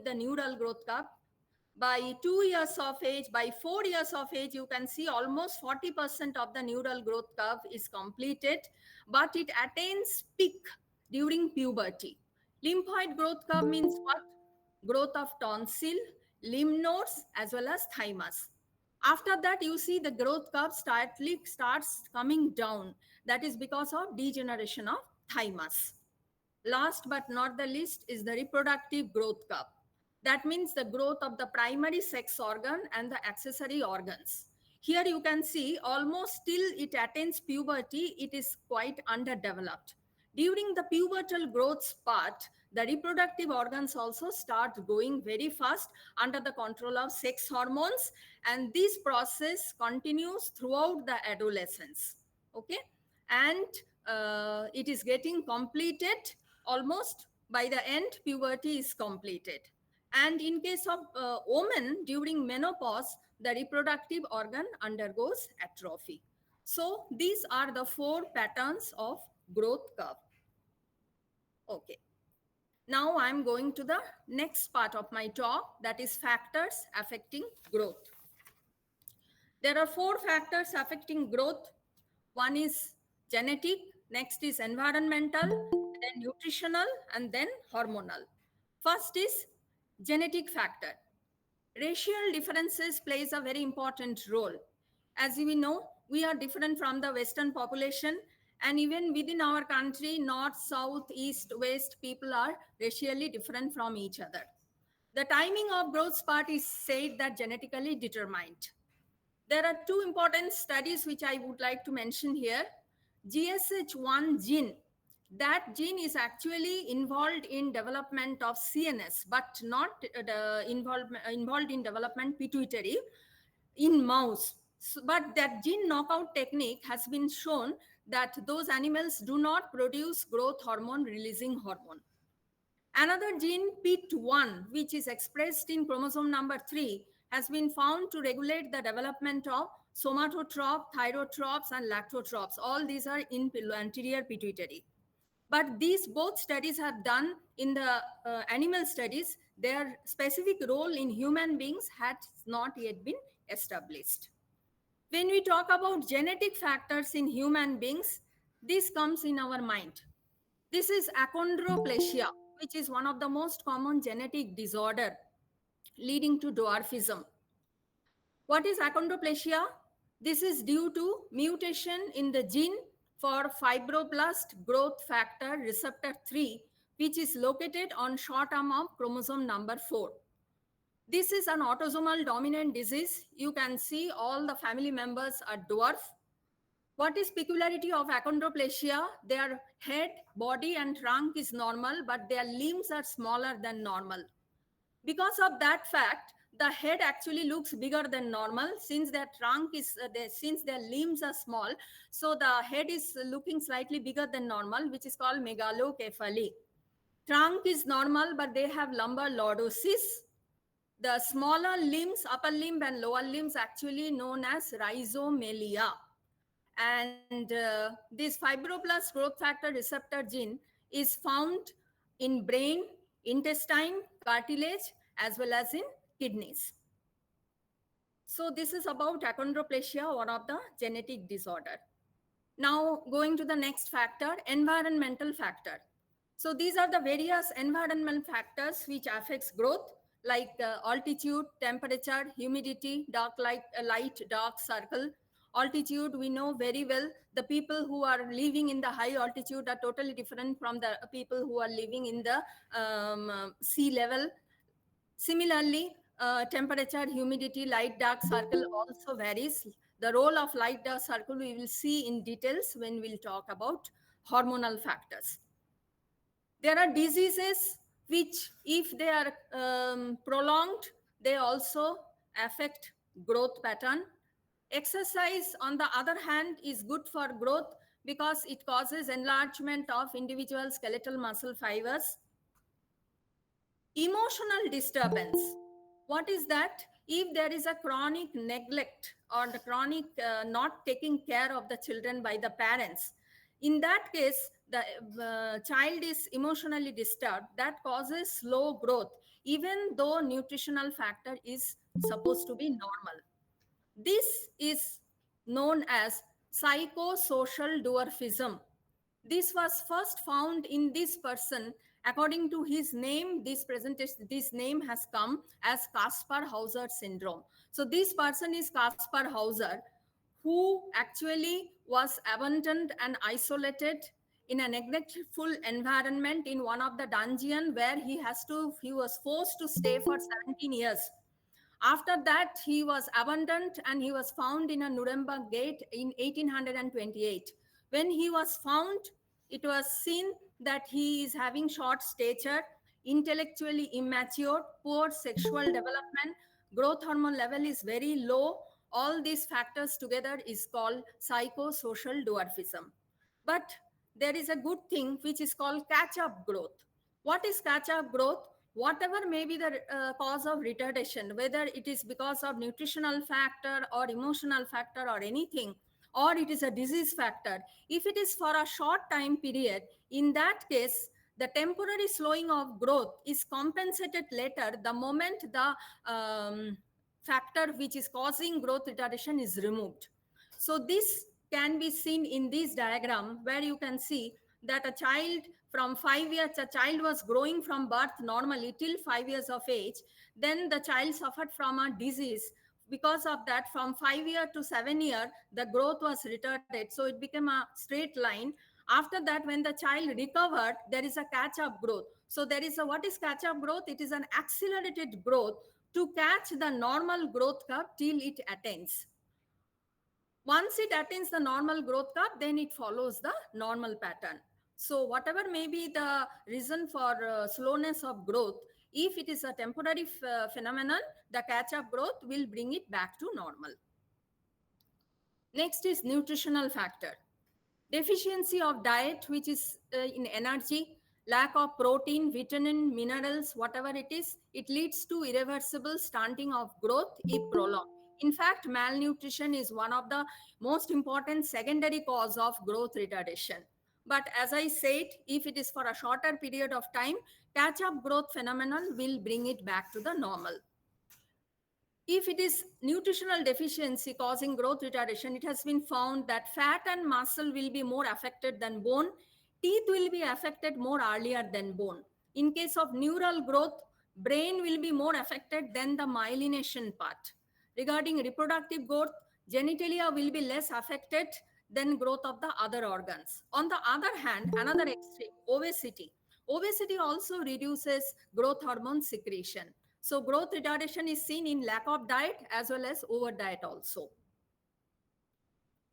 the neural growth curve. By 2 years of age, by 4 years of age, you can see almost 40% of the neural growth curve is completed, but it attains peak during puberty. Lymphoid growth curve means what? Growth of tonsil, lymph nodes, as well as thymus. After that, you see the growth curve starts coming down. That is because of degeneration of thymus. Last but not the least is the reproductive growth curve. That means the growth of the primary sex organ and the accessory organs. Here you can see almost till it attains puberty, it is quite underdeveloped. During the pubertal growth part, the reproductive organs also start going very fast under the control of sex hormones, and this process continues throughout the adolescence. Okay, and it is getting completed almost by the end, puberty is completed. And in case of women during menopause, the reproductive organ undergoes atrophy. So these are the 4 patterns of growth curve. Okay. Now I'm going to the next part of my talk, that is factors affecting growth. There are 4 factors affecting growth. One is genetic, next is environmental, then nutritional, and then hormonal. First is genetic factor. Racial differences plays a very important role. As we know, we are different from the Western population, and even within our country, north, south, east, west, people are racially different from each other. The timing of growth spurt is said that genetically determined. There are 2 important studies which I would like to mention here. GSH1 gene, that gene is actually involved in development of CNS, but not involved in development pituitary in mouse. So, but that gene knockout technique has been shown that those animals do not produce growth hormone releasing hormone. Another gene, PIT1, which is expressed in chromosome number 3, has been found to regulate the development of somatotrophs, thyrotropes, and lactotropes. All these are in anterior pituitary. But these both studies have done in the animal studies. Their specific role in human beings has not yet been established. When we talk about genetic factors in human beings, this comes in our mind. This is achondroplasia, which is one of the most common genetic disorder leading to dwarfism. What is achondroplasia? This is due to mutation in the gene for fibroblast growth factor receptor 3, which is located on short arm of chromosome number 4. This is an autosomal dominant disease. You can see all the family members are dwarf. What is peculiarity of achondroplasia? Their head, body, and trunk is normal, but their limbs are smaller than normal. Because of that fact, the head actually looks bigger than normal since their trunk is, since their limbs are small. So the head is looking slightly bigger than normal, which is called megalocephaly. Trunk is normal, but they have lumbar lordosis. The smaller limbs, upper limb and lower limbs, actually known as rhizomelia. And this fibroblast growth factor receptor gene is found in brain, intestine, cartilage, as well as in kidneys. So this is about achondroplasia, one of the genetic disorder. Now going to the next factor, environmental factor. So these are the various environmental factors which affects growth, like altitude, temperature, humidity, dark light, dark circle. Altitude, we know very well, the people who are living in the high altitude are totally different from the people who are living in the sea level. Similarly, temperature, humidity, light dark circle also varies. The role of light dark circle we will see in details when we'll talk about hormonal factors. There are diseases which, if they are prolonged, they also affect growth pattern. Exercise, on the other hand, is good for growth because it causes enlargement of individual skeletal muscle fibers. Emotional disturbance. What is that? If there is a chronic neglect or the chronic not taking care of the children by the parents, in that case, the child is emotionally disturbed. That causes slow growth. even though nutritional factor is supposed to be normal. This is known as psychosocial dwarfism. This was first found in this person. According to his name, this name has come as Kaspar-Hauser syndrome. So this person is Kaspar-Hauser, who actually was abandoned and isolated in a neglectful environment in one of the dungeon where he was forced to stay for 17 years. After that, he was abandoned and he was found in a Nuremberg gate in 1828. When he was found, it was seen that he is having short stature, intellectually immature, poor sexual development, growth hormone level is very low. All these factors together is called psychosocial dwarfism. But there is a good thing which is called catch-up growth. What is catch-up growth? Whatever may be the cause of retardation, whether it is because of nutritional factor or emotional factor or anything, or it is a disease factor, if it is for a short time period, in that case, the temporary slowing of growth is compensated later the moment the factor which is causing growth retardation is removed. So this can be seen in this diagram where you can see that a child from 5 years, a child was growing from birth normally till 5 years of age. Then the child suffered from a disease. Because of that, from 5 year to 7 year, the growth was retarded. So it became a straight line. After that, when the child recovered, there is a catch-up growth. So there is a, what is catch-up growth? It is an accelerated growth to catch the normal growth curve till it attains. Once it attains the normal growth curve, then it follows the normal pattern. So whatever may be the reason for slowness of growth, if it is a temporary phenomenon, the catch-up growth will bring it back to normal. Next is nutritional factor. Deficiency of diet, which is in energy, lack of protein, vitamin, minerals, whatever it is, it leads to irreversible stunting of growth if prolonged. In fact, malnutrition is one of the most important secondary cause of growth retardation. But as I said, if it is for a shorter period of time, catch-up growth phenomenon will bring it back to the normal. If it is nutritional deficiency causing growth retardation, it has been found that fat and muscle will be more affected than bone. Teeth will be affected more earlier than bone. In case of neural growth, brain will be more affected than the myelination part. Regarding reproductive growth, genitalia will be less affected than growth of the other organs. On the other hand, another extreme, obesity. Obesity also reduces growth hormone secretion. So growth retardation is seen in lack of diet as well as over diet also.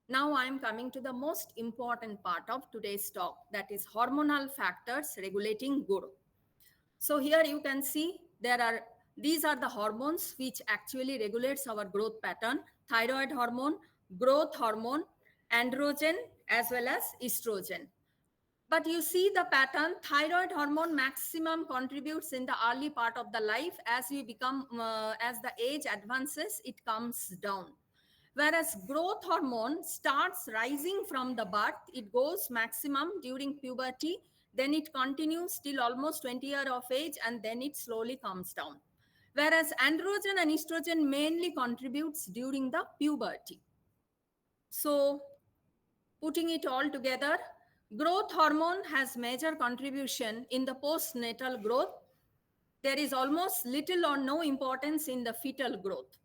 Now I am coming to the most important part of today's talk, that is hormonal factors regulating growth. So here you can see these are the hormones which actually regulates our growth pattern: thyroid hormone, growth hormone, androgen, as well as estrogen. But you see the pattern, thyroid hormone maximum contributes in the early part of the life. As we become, as the age advances, it comes down. Whereas growth hormone starts rising from the birth, it goes maximum during puberty, then it continues till almost 20 years of age, and then it slowly comes down. Whereas androgen and estrogen mainly contributes during the puberty. So putting it all together, growth hormone has major contribution in the postnatal growth. There is almost little or no importance in the fetal growth.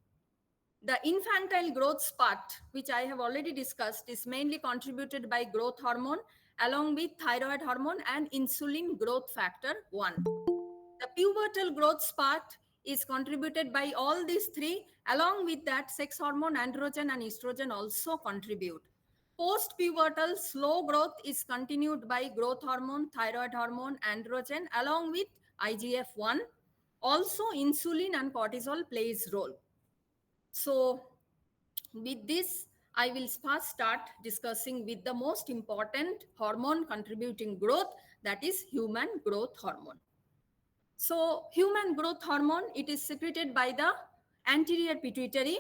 The infantile growth part, which I have already discussed, is mainly contributed by growth hormone along with thyroid hormone and insulin growth factor 1. The pubertal growth part is contributed by all these three. Along with that, sex hormone, androgen and estrogen also contribute. Post-pubertal slow growth is continued by growth hormone, thyroid hormone, androgen, along with IGF-1. Also, insulin and cortisol plays role. So, with this, I will first start discussing with the most important hormone contributing growth, that is human growth hormone. So, human growth hormone, it is secreted by the anterior pituitary.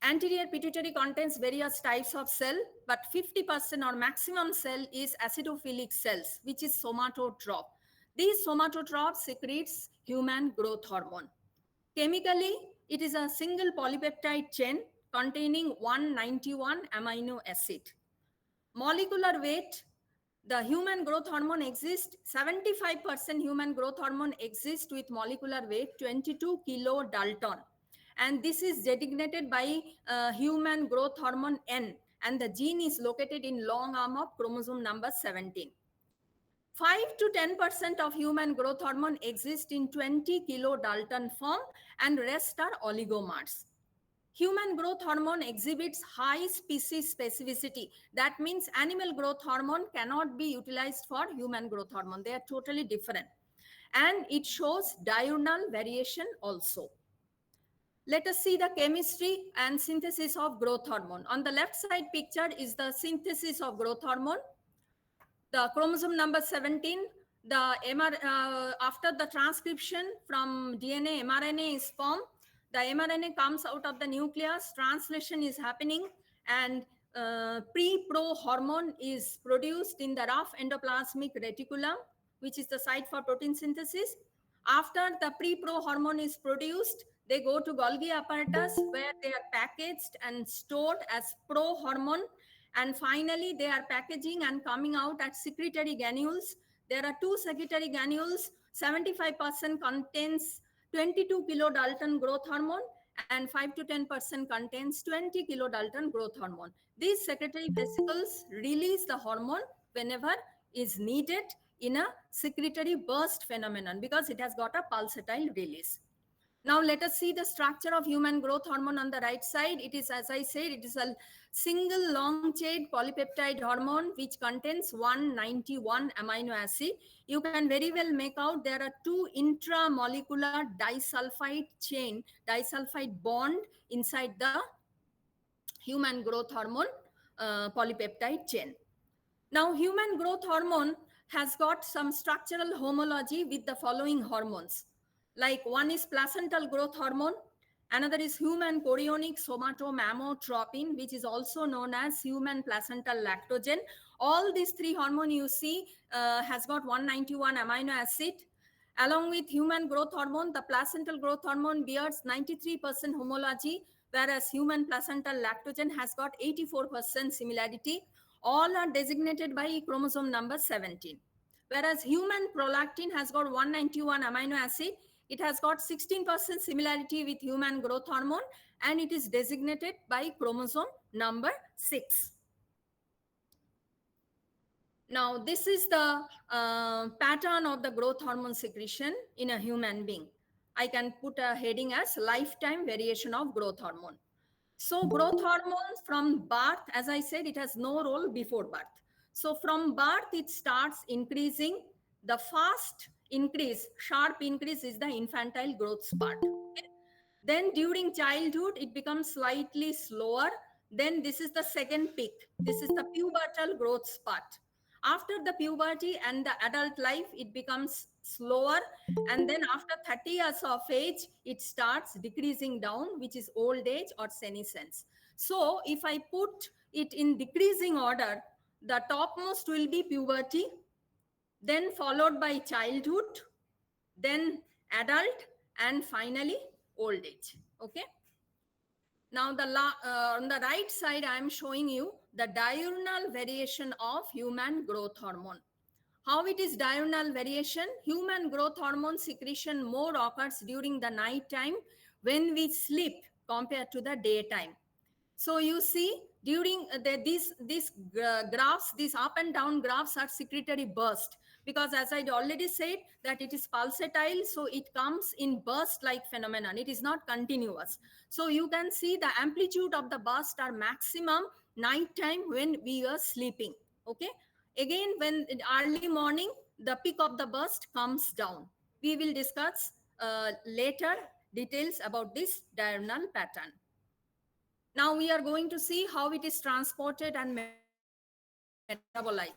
Anterior pituitary contains various types of cell, but 50% or maximum cell is acidophilic cells, which is somatotroph. These somatotrophs secretes human growth hormone. Chemically, it is a single polypeptide chain containing 191 amino acid. Molecular weight, the human growth hormone exists, 75% human growth hormone exists with molecular weight 22 kilodalton. And this is designated by human growth hormone N, and the gene is located in long arm of chromosome number 17. 5 to 10% of human growth hormone exist in 20 kilodalton form, and rest are oligomers. Human growth hormone exhibits high species specificity. That means animal growth hormone cannot be utilized for human growth hormone. They are totally different. And it shows diurnal variation also. Let us see the chemistry and synthesis of growth hormone. On the left side picture is the synthesis of growth hormone. The chromosome number 17, after the transcription from DNA, mRNA is formed. The mRNA comes out of the nucleus, translation is happening, and pre-pro hormone is produced in the rough endoplasmic reticulum, which is the site for protein synthesis. After the pre-pro hormone is produced, they go to Golgi apparatus, where they are packaged and stored as pro hormone. And finally, they are packaging and coming out at secretory granules. There are two secretory granules. 75% contains 22 kilodalton growth hormone, and 5 to 10% contains 20 kilodalton growth hormone. These secretory vesicles release the hormone whenever is needed in a secretory burst phenomenon, because it has got a pulsatile release. Now let us see the structure of human growth hormone on the right side. It is, as I said, it is a single long chain polypeptide hormone which contains 191 amino acid. You can very well make out there are two intramolecular disulfide bond inside the human growth hormone polypeptide chain. Now, human growth hormone has got some structural homology with the following hormones. Like, one is placental growth hormone, another is human chorionic somatomammotropin, which is also known as human placental lactogen. All these three hormones you see has got 191 amino acid. Along with human growth hormone, the placental growth hormone bears 93% homology, whereas human placental lactogen has got 84% similarity. All are designated by chromosome number 17. Whereas human prolactin has got 191 amino acid. It has got 16% similarity with human growth hormone, and it is designated by chromosome number 6. Now, this is the pattern of the growth hormone secretion in a human being. I can put a heading as lifetime variation of growth hormone. So growth hormone from birth, as I said, it has no role before birth. So from birth, it starts increasing. The fast increase, sharp increase is the infantile growth spurt. Okay? Then during childhood, it becomes slightly slower. Then this is the second peak. This is the pubertal growth spurt. After the puberty and the adult life, it becomes slower. And then after 30 years of age, it starts decreasing down, which is old age or senescence. So if I put it in decreasing order, the topmost will be puberty, then followed by childhood, then adult, and finally old age. Okay. Now on the right side, I am showing you the diurnal variation of human growth hormone. How it is diurnal variation? Human growth hormone secretion more occurs during the night time when we sleep compared to the daytime. So you see, during these graphs, these up and down graphs are secretory burst, because as I already said that it is pulsatile, so it comes in burst-like phenomenon. It is not continuous. So you can see the amplitude of the burst are maximum nighttime when we are sleeping. Okay. Again, when in early morning, the peak of the burst comes down. We will discuss later details about this diurnal pattern. Now we are going to see how it is transported and metabolized.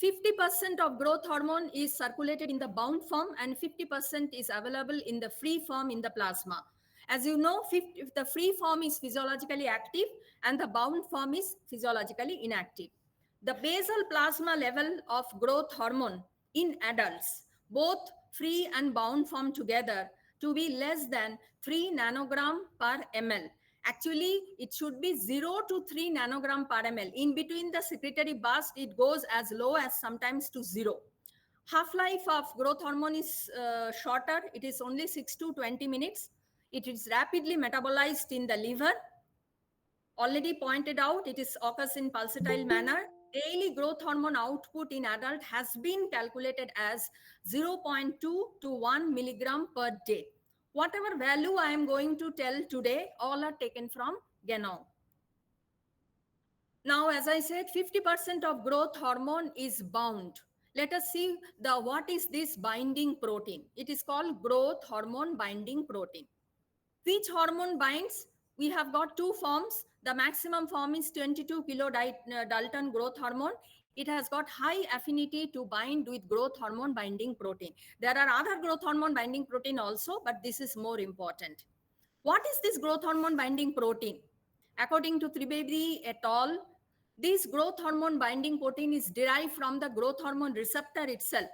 50% of growth hormone is circulated in the bound form, and 50% is available in the free form in the plasma. As you know, the free form is physiologically active and the bound form is physiologically inactive. The basal plasma level of growth hormone in adults both free and bound form together, to be less than 3 nanogram per ml. Actually, it should be 0 to 3 nanogram per ml. In between the secretory burst, it goes as low as sometimes to 0. Half-life of growth hormone is shorter. It is only 6 to 20 minutes. It is rapidly metabolized in the liver. Already pointed out, it is occurs in pulsatile manner. Daily growth hormone output in adult has been calculated as 0.2 to 1 milligram per day. Whatever value I am going to tell today, all are taken from genome. Now, as I said, 50% of growth hormone is bound. Let us see what is this binding protein. It is called growth hormone binding protein. Which hormone binds? We have got two forms. The maximum form is 22 kilodalton growth hormone. It has got high affinity to bind with growth hormone binding protein. There are other growth hormone binding protein also, but this is more important. What is this growth hormone binding protein? According to Trivedi et al., this growth hormone binding protein is derived from the growth hormone receptor itself.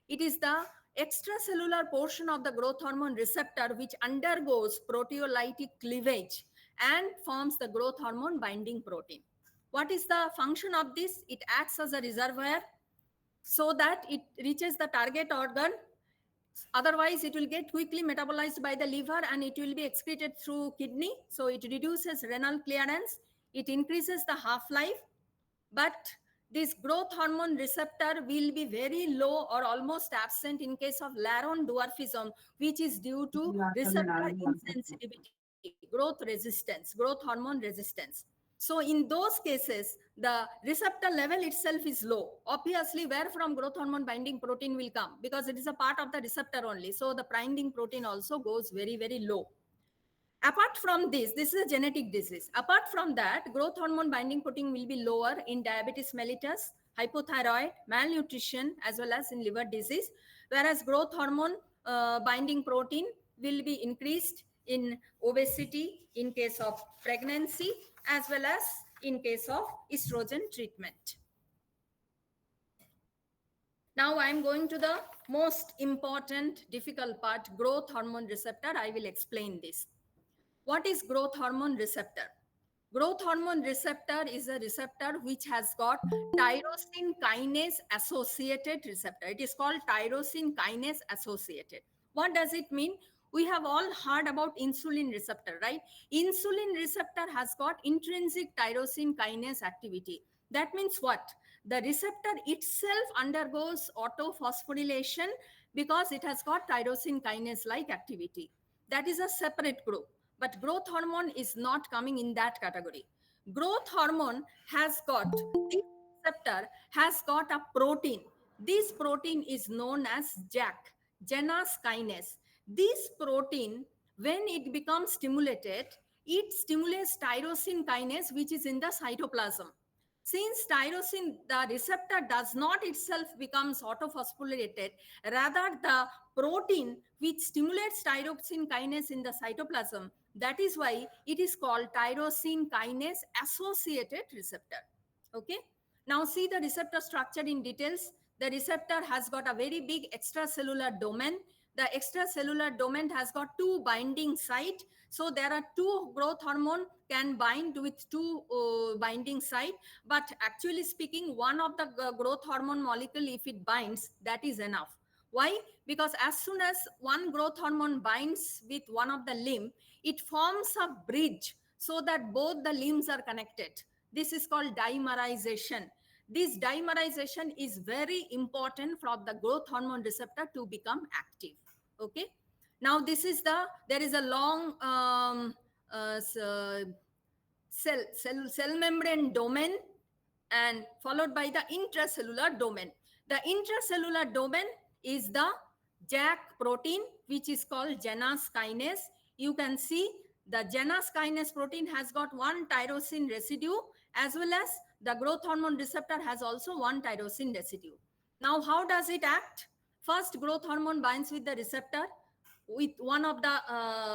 It is the extracellular portion of the growth hormone receptor which undergoes proteolytic cleavage and forms the growth hormone binding protein. What is the function of this? It acts as a reservoir so that it reaches the target organ. Otherwise, it will get quickly metabolized by the liver and it will be excreted through kidney. So it reduces renal clearance. It increases the half-life. But this growth hormone receptor will be very low or almost absent in case of Laron dwarfism, which is due to receptor insensitivity, growth resistance, growth hormone resistance. So in those cases, the receptor level itself is low. Obviously, where from growth hormone binding protein will come? Because it is a part of the receptor only. So the binding protein also goes very, very low. Apart from this is a genetic disease. Apart from that, growth hormone binding protein will be lower in diabetes mellitus, hypothyroid, malnutrition, as well as in liver disease, whereas growth hormone binding protein will be increased in obesity, in case of pregnancy, as well as in case of estrogen treatment. Now I am going to the most important, difficult part, growth hormone receptor. I will explain this. What is growth hormone receptor? Growth hormone receptor is a receptor which has got tyrosine kinase associated receptor. It is called tyrosine kinase associated. What does it mean? We have all heard about insulin receptor, right? Insulin receptor has got intrinsic tyrosine kinase activity. That means what? The receptor itself undergoes autophosphorylation because it has got tyrosine kinase like activity. That is a separate group. But growth hormone is not coming in that category. Growth hormone has got, this receptor has got a protein. This protein is known as JAK, Janus kinase. This protein, when it becomes stimulated, it stimulates tyrosine kinase, which is in the cytoplasm. Since tyrosine, the receptor does not itself becomes autophosphorylated, rather the protein which stimulates tyrosine kinase in the cytoplasm, that is why it is called tyrosine kinase associated receptor. Okay. Now see the receptor structure in details. The receptor has got a very big extracellular domain. The extracellular domain has got two binding sites. So there are two growth hormone can bind with two binding site. But actually speaking, one of the growth hormone molecule, if it binds, that is enough. Why? Because as soon as one growth hormone binds with one of the limb, it forms a bridge so that both the limbs are connected. This is called dimerization. This dimerization is very important for the growth hormone receptor to become active. Okay. Now this is there is a long cell membrane domain and followed by the intracellular domain. The intracellular domain is the JAK protein, which is called Janus kinase. You can see the Janus kinase protein has got one tyrosine residue, as well as the growth hormone receptor has also one tyrosine residue. Now, how does it act? First, growth hormone binds with the receptor with one of the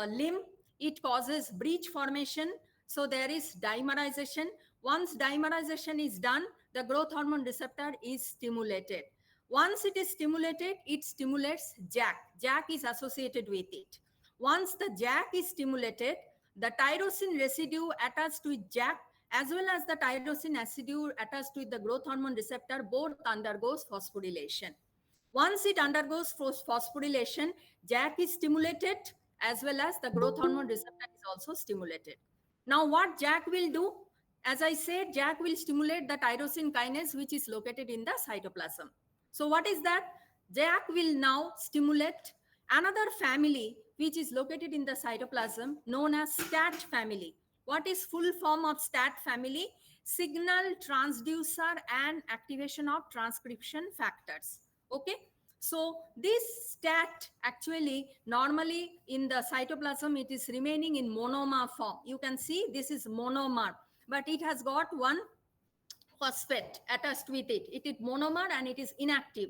limb. It causes breach formation. So there is dimerization. Once dimerization is done, the growth hormone receptor is stimulated. Once it is stimulated, it stimulates JAK. JAK is associated with it. Once the JAK is stimulated, the tyrosine residue attached to JAK as well as the tyrosine residue attached to the growth hormone receptor both undergoes phosphorylation. Once it undergoes phosphorylation, JAK is stimulated as well as the growth hormone receptor is also stimulated. Now, what JAK will do? As I said, JAK will stimulate the tyrosine kinase which is located in the cytoplasm. So what is that? JAK will now stimulate another family which is located in the cytoplasm known as STAT family. What is full form of STAT family? Signal transducer and activation of transcription factors. Okay. So this STAT actually normally in the cytoplasm, it is remaining in monomer form. You can see this is monomer, but it has got one phosphate attached with it. It is monomer and it is inactive.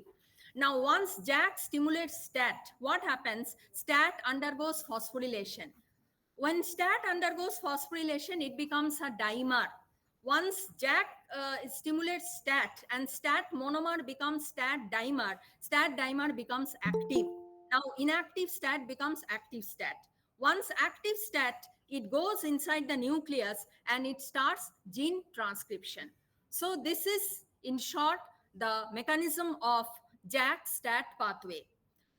Now, once JAK stimulates STAT, what happens? STAT undergoes phosphorylation. When STAT undergoes phosphorylation, it becomes a dimer. Once JAK stimulates STAT and STAT monomer becomes STAT dimer becomes active. Now, inactive STAT becomes active STAT. Once active STAT, it goes inside the nucleus and it starts gene transcription. So this is, in short, the mechanism of JAK-STAT pathway.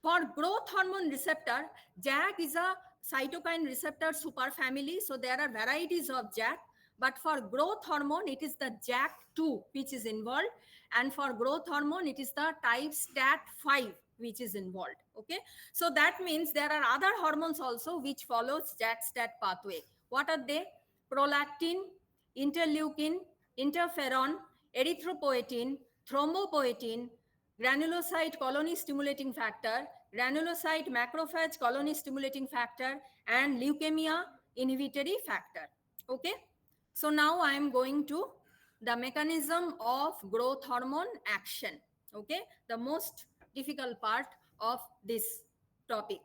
For growth hormone receptor, JAK is a cytokine receptor superfamily. So there are varieties of JAK. But for growth hormone, it is the JAK2 which is involved. And for growth hormone, it is the type STAT5 which is involved. Okay. So that means there are other hormones also which follows JAK-STAT pathway. What are they? Prolactin, interleukin, interferon, erythropoietin, thrombopoietin, granulocyte colony stimulating factor, granulocyte macrophage colony stimulating factor, and leukemia inhibitory factor. Okay. So now I am going to the mechanism of growth hormone action. Okay. The most difficult part of this topic.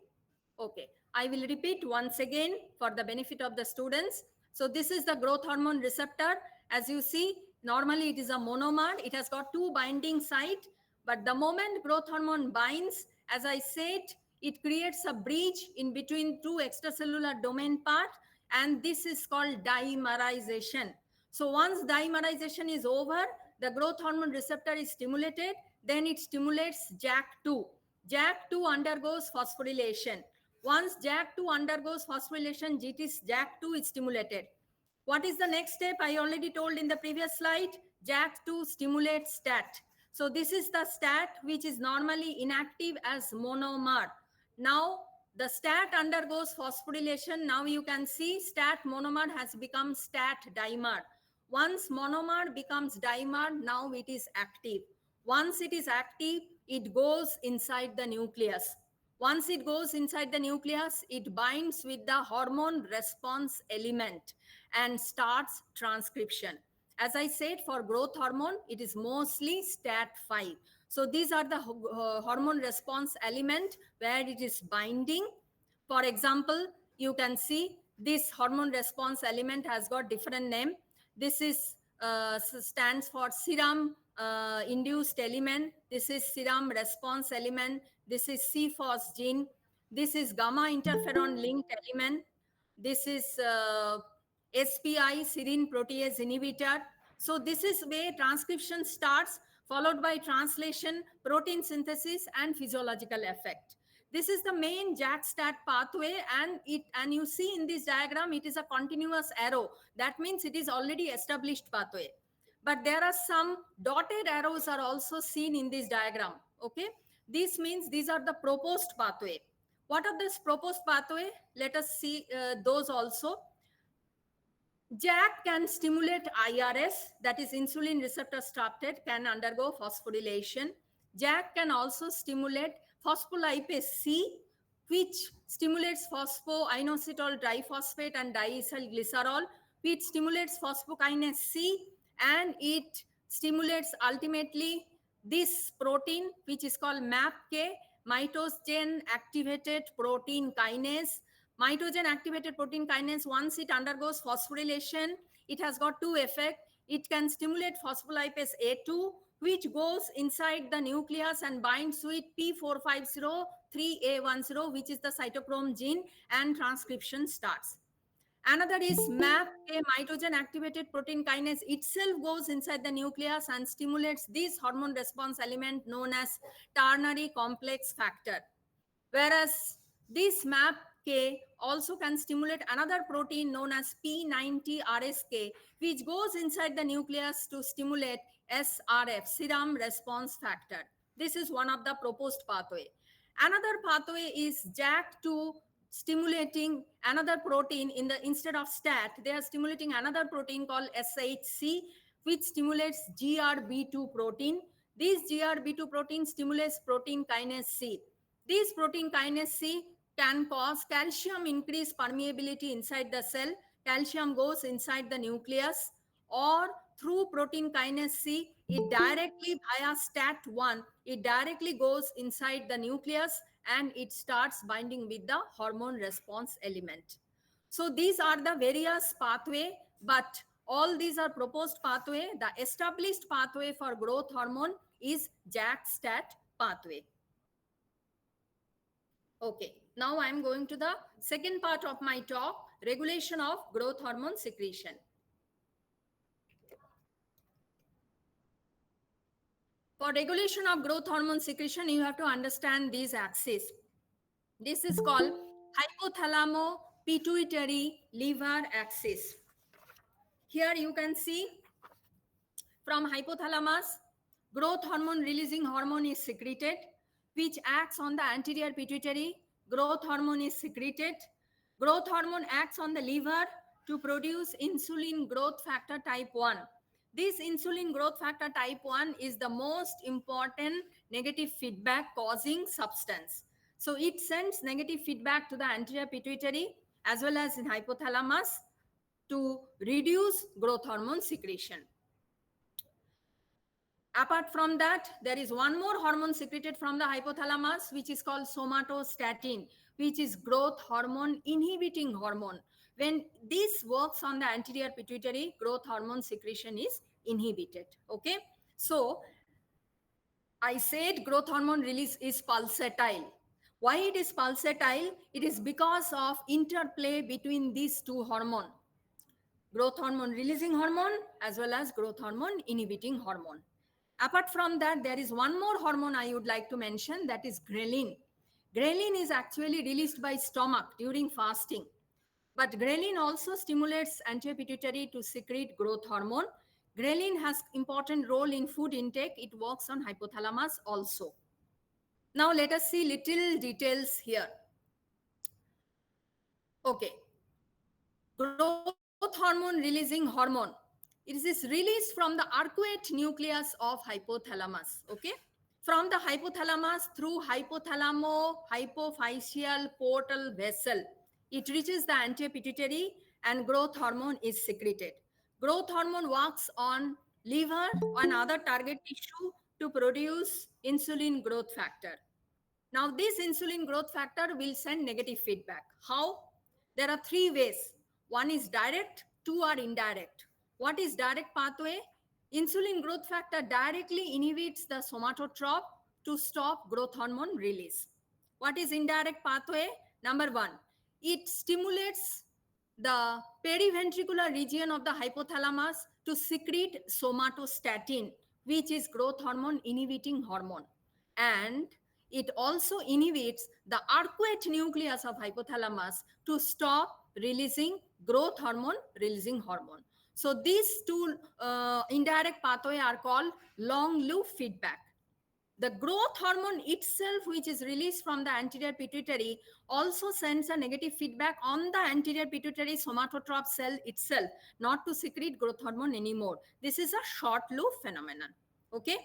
Okay. I will repeat once again for the benefit of the students. So this is the growth hormone receptor. As you see, normally it is a monomer. It has got two binding sites. But the moment growth hormone binds, as I said, it creates a bridge in between two extracellular domain part, and this is called dimerization. So once dimerization is over, the growth hormone receptor is stimulated, then it stimulates JAK2. JAK2 undergoes phosphorylation. Once JAK2 undergoes phosphorylation, JAK2 is stimulated. What is the next step? I already told in the previous slide. JAK2 stimulates STAT. So this is the STAT which is normally inactive as monomer. Now the STAT undergoes phosphorylation. Now you can see STAT monomer has become STAT dimer. Once monomer becomes dimer, now it is active. Once it is active, it goes inside the nucleus. Once it goes inside the nucleus, it binds with the hormone response element and starts transcription. As I said, for growth hormone, it is mostly STAT5. So these are the hormone response element where it is binding. For example, you can see this hormone response element has got different name. This is stands for serum induced element. This is serum response element. This is CFOS gene. This is gamma interferon linked element. This is SPI, serine protease inhibitor. So this is where transcription starts, followed by translation, protein synthesis, and physiological effect. This is the main JAK-STAT pathway, and you see in this diagram, it is a continuous arrow. That means it is already established pathway. But there are some dotted arrows are also seen in this diagram. Okay, this means these are the proposed pathway. What are this proposed pathway? Let us see those also. JAK can stimulate IRS, that is insulin receptor started, can undergo phosphorylation. JAK can also stimulate phospholipase C, which stimulates phosphoinositol triphosphate and diacylglycerol, which stimulates phosphokinase C, and it stimulates ultimately this protein, which is called MAPK, mitogen activated protein kinase. Mitogen activated protein kinase, once it undergoes phosphorylation, it has got two effects. It can stimulate phospholipase A2, which goes inside the nucleus and binds with P450 3A10, which is the cytochrome gene, and transcription starts. Another is MAPK, mitogen activated protein kinase, itself goes inside the nucleus and stimulates this hormone response element known as ternary complex factor. Whereas this MAPK also can stimulate another protein known as P90RSK, which goes inside the nucleus to stimulate SRF, serum response factor. This is one of the proposed pathway. Another pathway is JAK2 stimulating another protein in the instead of STAT, they are stimulating another protein called SHC, which stimulates GRB2 protein. This GRB2 protein stimulates protein kinase C. This protein kinase C can cause calcium increase permeability inside the cell. Calcium goes inside the nucleus, or through protein kinase C, it directly via STAT1, it directly goes inside the nucleus and it starts binding with the hormone response element. So these are the various pathway, but all these are proposed pathway. The established pathway for growth hormone is JAK-STAT pathway. Okay, now I am going to the second part of my talk, regulation of growth hormone secretion. For regulation of growth hormone secretion, you have to understand these axes. This is called hypothalamo-pituitary liver axis. Here you can see from hypothalamus, growth hormone releasing hormone is secreted, which acts on the anterior pituitary. Growth hormone is secreted. Growth hormone acts on the liver to produce insulin growth factor type 1. This insulin growth factor type 1 is the most important negative feedback causing substance. So it sends negative feedback to the anterior pituitary as well as in hypothalamus to reduce growth hormone secretion. Apart from that, there is one more hormone secreted from the hypothalamus, which is called somatostatin, which is growth hormone inhibiting hormone. When this works on the anterior pituitary, growth hormone secretion is inhibited. Okay. So I said growth hormone release is pulsatile. Why it is pulsatile? It is because of interplay between these two hormones, growth hormone releasing hormone as well as growth hormone inhibiting hormone. Apart from that, there is one more hormone I would like to mention, that is ghrelin. Ghrelin is actually released by stomach during fasting. But ghrelin also stimulates anterior pituitary to secrete growth hormone. Ghrelin has important role in food intake. It works on hypothalamus also. Now let us see little details here. Okay. Growth hormone releasing hormone. It is released from the arcuate nucleus of hypothalamus. Okay. From the hypothalamus through hypothalamo-hypophyseal portal vessel, it reaches the anterior pituitary and growth hormone is secreted. Growth hormone works on liver and other target tissue to produce insulin growth factor. Now, this insulin growth factor will send negative feedback. How? There are three ways. One is direct, two are indirect. What is direct pathway? Insulin growth factor directly inhibits the somatotrope to stop growth hormone release. What is indirect pathway? Number one, it stimulates the periventricular region of the hypothalamus to secrete somatostatin, which is growth hormone inhibiting hormone. And it also inhibits the arcuate nucleus of hypothalamus to stop releasing growth hormone releasing hormone. So these two indirect pathways are called long loop feedback. The growth hormone itself, which is released from the anterior pituitary, also sends a negative feedback on the anterior pituitary somatotrope cell itself, not to secrete growth hormone anymore. This is a short loop phenomenon. Okay.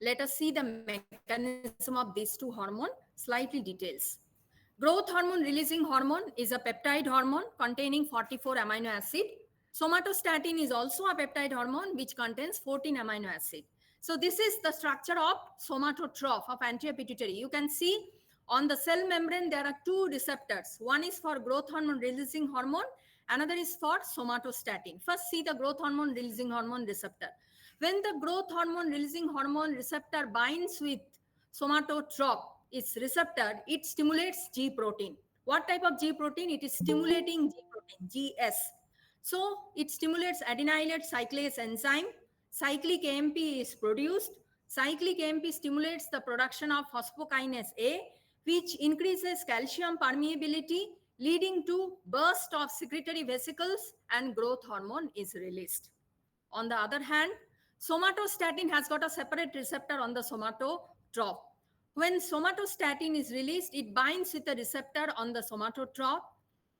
Let us see the mechanism of these two hormones, slightly details. Growth hormone releasing hormone is a peptide hormone containing 44 amino acid. Somatostatin is also a peptide hormone which contains 14 amino acid. So this is the structure of somatotrope of anterior pituitary. You can see on the cell membrane there are two receptors. One is for growth hormone releasing hormone, another is for somatostatin. First see the growth hormone releasing hormone receptor. When the growth hormone releasing hormone receptor binds with somatotrop, its receptor, it stimulates G protein. What type of G protein? It is stimulating G protein, GS. So it stimulates adenylate cyclase enzyme. Cyclic AMP is produced. Cyclic AMP stimulates the production of phosphokinase A, which increases calcium permeability, leading to burst of secretory vesicles, and growth hormone is released. On the other hand, somatostatin has got a separate receptor on the somatotrop. When somatostatin is released, it binds with a receptor on the somatotrop.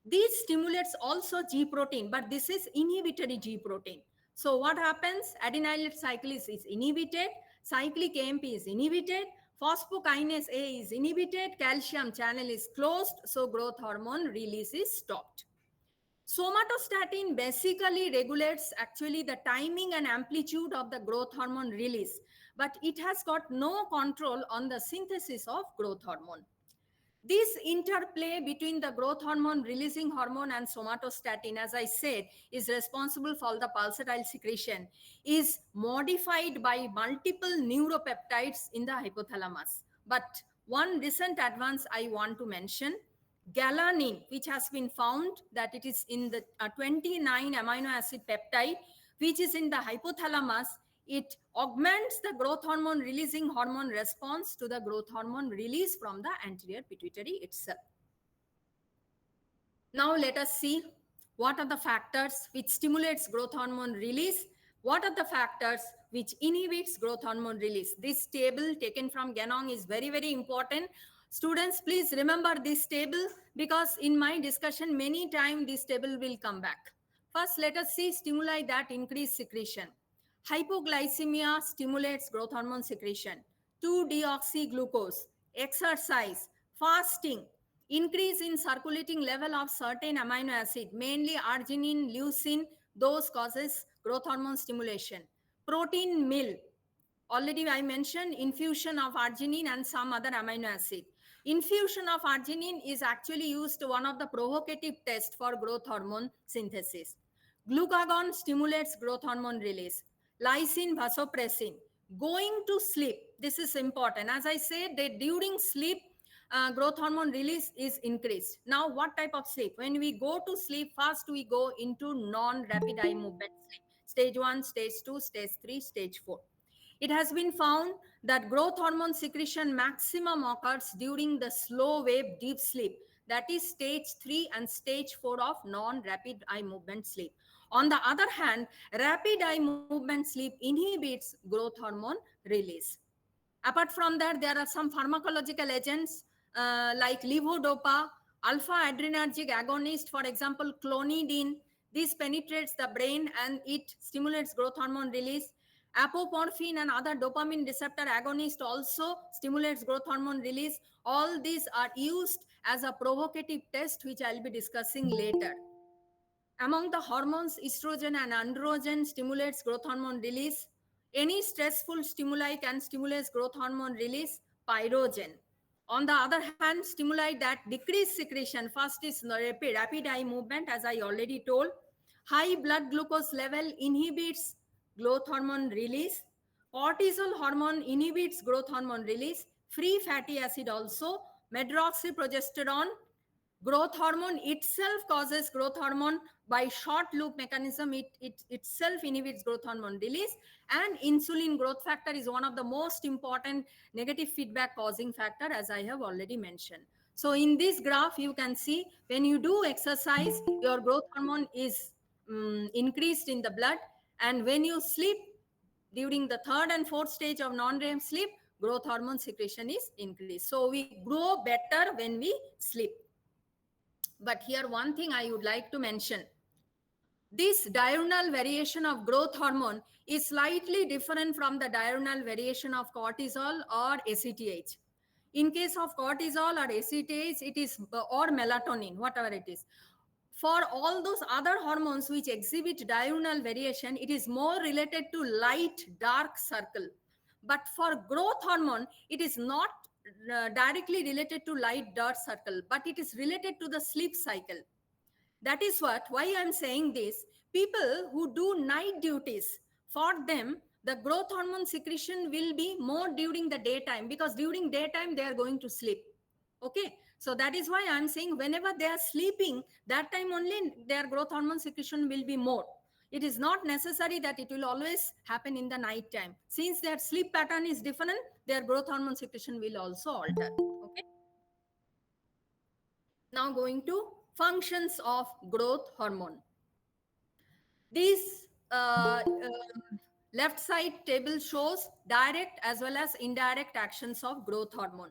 This stimulates also G protein, but this is inhibitory G protein. So what happens? Adenylate cyclase is inhibited, cyclic AMP is inhibited, phosphokinase A is inhibited, calcium channel is closed, so growth hormone release is stopped. Somatostatin basically regulates actually the timing and amplitude of the growth hormone release, but it has got no control on the synthesis of growth hormone. This interplay between the growth hormone releasing hormone and somatostatin, as I said, is responsible for the pulsatile secretion, is modified by multiple neuropeptides in the hypothalamus. But one recent advance I want to mention, galanin, which has been found that it is in the 29 amino acid peptide, which is in the hypothalamus. It augments the growth hormone releasing hormone response to the growth hormone release from the anterior pituitary itself. Now let us see what are the factors which stimulates growth hormone release. What are the factors which inhibits growth hormone release? This table taken from Ganong is very, very important. Students, please remember this table because in my discussion, many times this table will come back. First, let us see stimuli that increase secretion. Hypoglycemia stimulates growth hormone secretion. 2-deoxyglucose, exercise, fasting, increase in circulating level of certain amino acid, mainly arginine, leucine, those causes growth hormone stimulation. Protein meal, already I mentioned infusion of arginine and some other amino acid. Infusion of arginine is actually used one of the provocative tests for growth hormone synthesis. Glucagon stimulates growth hormone release. Lysine, vasopressin. Going to sleep, this is important. As I said, that during sleep, growth hormone release is increased. Now, what type of sleep? When we go to sleep, first we go into non-rapid eye movement sleep. Stage 1, stage 2, stage 3, stage 4. It has been found that growth hormone secretion maximum occurs during the slow wave deep sleep, that is stage 3 and stage 4 of non-rapid eye movement sleep. On the other hand, rapid eye movement sleep inhibits growth hormone release. Apart from that, there are some pharmacological agents like levodopa, alpha-adrenergic agonist, for example, clonidine. This penetrates the brain and it stimulates growth hormone release. Apomorphine and other dopamine receptor agonist also stimulates growth hormone release. All these are used as a provocative test, which I'll be discussing later. Among the hormones, estrogen and androgen stimulates growth hormone release. Any stressful stimuli can stimulate growth hormone release, pyrogen. On the other hand, stimuli that decrease secretion, first is rapid eye movement, as I already told. High blood glucose level inhibits growth hormone release. Cortisol hormone inhibits growth hormone release. Free fatty acid also. Medroxyprogesterone. Growth hormone itself causes growth hormone by short loop mechanism. It itself inhibits growth hormone release, and insulin growth factor is one of the most important negative feedback causing factor, as I have already mentioned. So in this graph, you can see when you do exercise, your growth hormone is increased in the blood, and when you sleep during the third and fourth stage of non-REM sleep, growth hormone secretion is increased. So we grow better when we sleep. But here one thing I would like to mention. This diurnal variation of growth hormone is slightly different from the diurnal variation of cortisol or ACTH. In case of cortisol or ACTH, it is, or melatonin, whatever it is. For all those other hormones which exhibit diurnal variation, it is more related to light dark circle. But for growth hormone, it is not directly related to light dark circle, but it is related to the sleep cycle. That is why I'm saying this. People who do night duties, for them, The growth hormone secretion will be more during the daytime, because during daytime they are going to sleep. Okay, so that is why I'm saying whenever they are sleeping, that time only their growth hormone secretion will be more. It is not necessary that it will always happen in the night time. Since their sleep pattern is different, their growth hormone secretion will also alter. Okay, now going to functions of growth hormone. This left side table shows direct as well as indirect actions of growth hormone.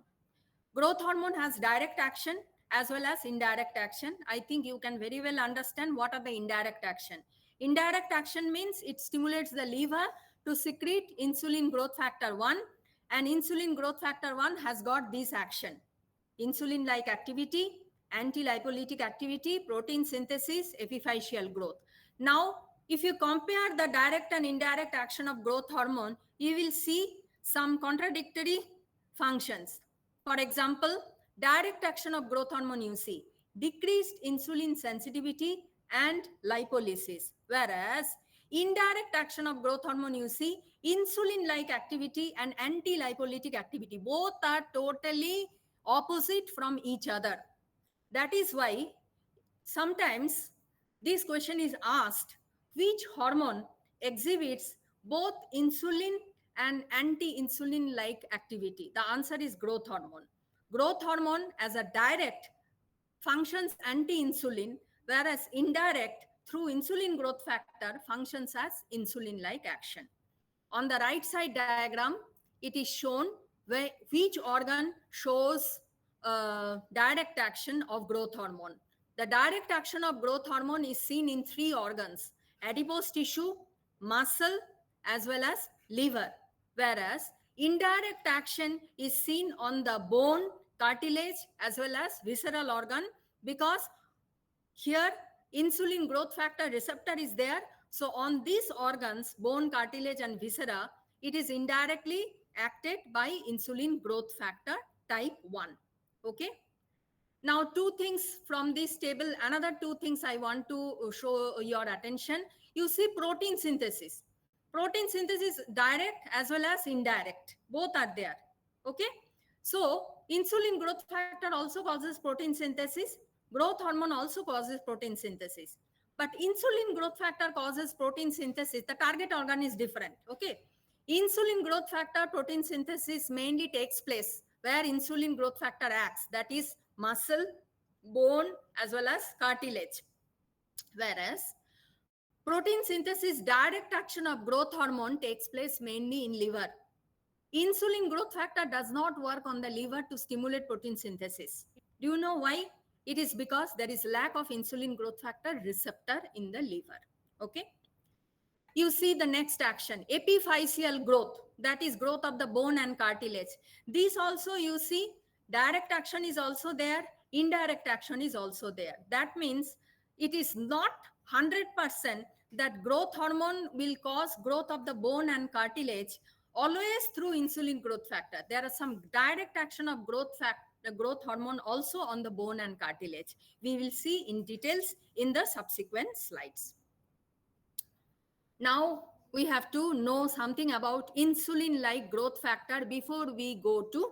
Growth hormone has direct action as well as indirect action. I think you can very well understand what are the indirect action. Indirect action means it stimulates the liver to secrete insulin growth factor 1, and insulin growth factor 1 has got this action: insulin-like activity, anti-lipolytic activity, protein synthesis, epiphyseal growth. Now, if you compare the direct and indirect action of growth hormone, you will see some contradictory functions. For example, direct action of growth hormone, you see decreased insulin sensitivity and lipolysis, whereas indirect action of growth hormone, you see insulin-like activity and anti-lipolytic activity. Both are totally opposite from each other. That is why sometimes this question is asked: which hormone exhibits both insulin and anti-insulin like activity? The answer is growth hormone. Growth hormone as a direct functions anti-insulin, whereas indirect through insulin growth factor functions as insulin like action. On the right side diagram, it is shown where which organ shows direct action of growth hormone. The direct action of growth hormone is seen in 3 organs: adipose tissue, muscle, as well as liver. Whereas indirect action is seen on the bone, cartilage, as well as visceral organ, because here insulin growth factor receptor is there. So on these organs, bone, cartilage, and viscera, it is indirectly acted by insulin growth factor type 1. Okay. Now, 2 things from this table, another 2 things I want to show your attention. You see protein synthesis. Protein synthesis direct as well as indirect. Both are there. Okay. So, insulin growth factor also causes protein synthesis. Growth hormone also causes protein synthesis. But insulin growth factor causes protein synthesis. The target organ is different. Okay. Insulin growth factor protein synthesis mainly takes place where insulin growth factor acts, that is muscle, bone, as well as cartilage. Whereas protein synthesis direct action of growth hormone takes place mainly in liver. Insulin growth factor does not work on the liver to stimulate protein synthesis. Do you know why? It is because there is lack of insulin growth factor receptor in the liver. Okay. You see the next action, epiphyseal growth, that is growth of the bone and cartilage. These also you see direct action is also there, indirect action is also there. That means it is not 100% that growth hormone will cause growth of the bone and cartilage always through insulin growth factor. There are some direct action of growth hormone also on the bone and cartilage. We will see in details in the subsequent slides. Now we have to know something about insulin-like growth factor before we go to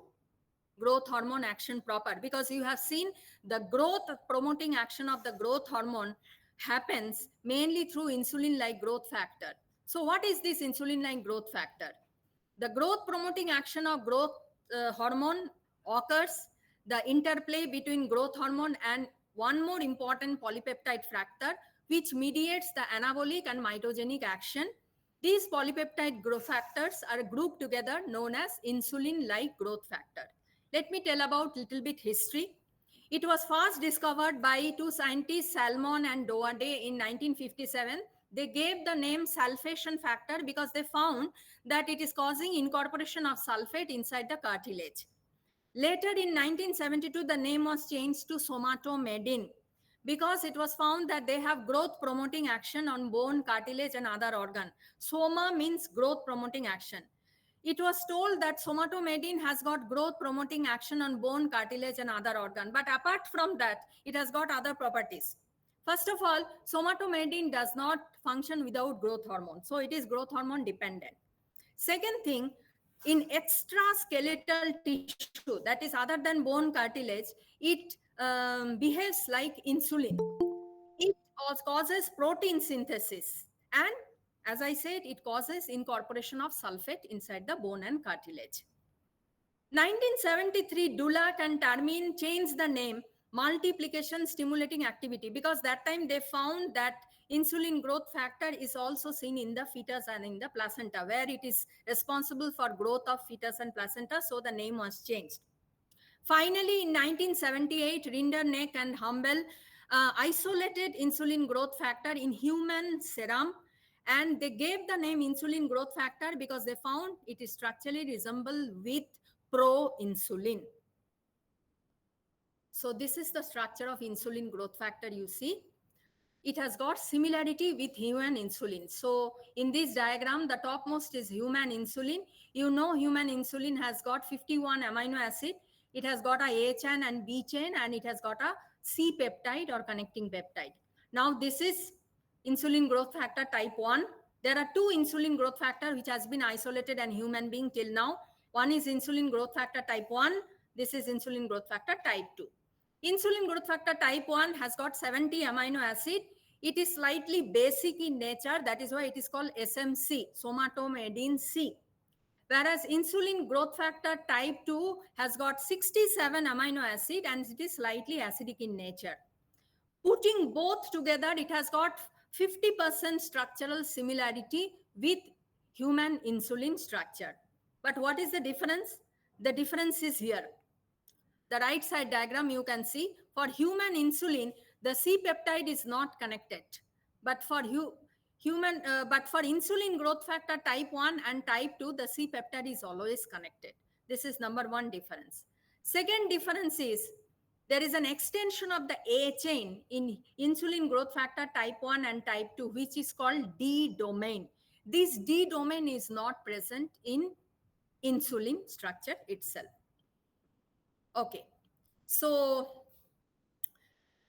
growth hormone action proper, because you have seen the growth promoting action of the growth hormone happens mainly through insulin-like growth factor. So what is this insulin-like growth factor? The growth promoting action of growth hormone occurs the interplay between growth hormone and one more important polypeptide factor, which mediates the anabolic and mitogenic action. These polypeptide growth factors are grouped together known as insulin-like growth factor. Let me tell about little bit history. It was first discovered by 2 scientists, Salmon and Doade, in 1957. They gave the name sulfation factor because they found that it is causing incorporation of sulfate inside the cartilage. Later in 1972, the name was changed to somatomedin because it was found that they have growth promoting action on bone, cartilage, and other organ. Soma means growth promoting action. It was told that somatomedin has got growth promoting action on bone, cartilage, and other organ. But apart from that, it has got other properties. First of all, somatomedin does not function without growth hormone. So it is growth hormone dependent. Second thing, in extraskeletal tissue, that is other than bone cartilage, it behaves like insulin. It causes protein synthesis. And as I said, it causes incorporation of sulfate inside the bone and cartilage. 1973, Dulac and Tarmin changed the name multiplication stimulating activity, because that time they found that insulin growth factor is also seen in the fetus and in the placenta, where it is responsible for growth of fetus and placenta. So the name was changed. Finally, in 1978, Rinderknecht and Humbel isolated insulin growth factor in human serum, and they gave the name insulin growth factor because they found it is structurally resemble with proinsulin. So this is the structure of insulin growth factor you see. It has got similarity with human insulin. So in this diagram, the topmost is human insulin. You know, human insulin has got 51 amino acid. It has got a A chain and B chain, and it has got a C peptide or connecting peptide. Now this is insulin growth factor type 1. There are two insulin growth factor which has been isolated in human being till now. One is insulin growth factor type 1. This is insulin growth factor type 2. Insulin growth factor type 1 has got 70 amino acid. It is slightly basic in nature. That is why it is called SMC, somatomedin C. Whereas insulin growth factor type 2 has got 67 amino acid and it is slightly acidic in nature. Putting both together, it has got 50% structural similarity with human insulin structure. But what is the difference? The difference is here. The right side diagram you can see, for human insulin, the C peptide is not connected. But for insulin growth factor type 1 and type 2, the C peptide is always connected. This is number one difference. Second difference is there is an extension of the A chain in insulin growth factor type 1 and type 2, which is called D domain. This D domain is not present in insulin structure itself. Okay, so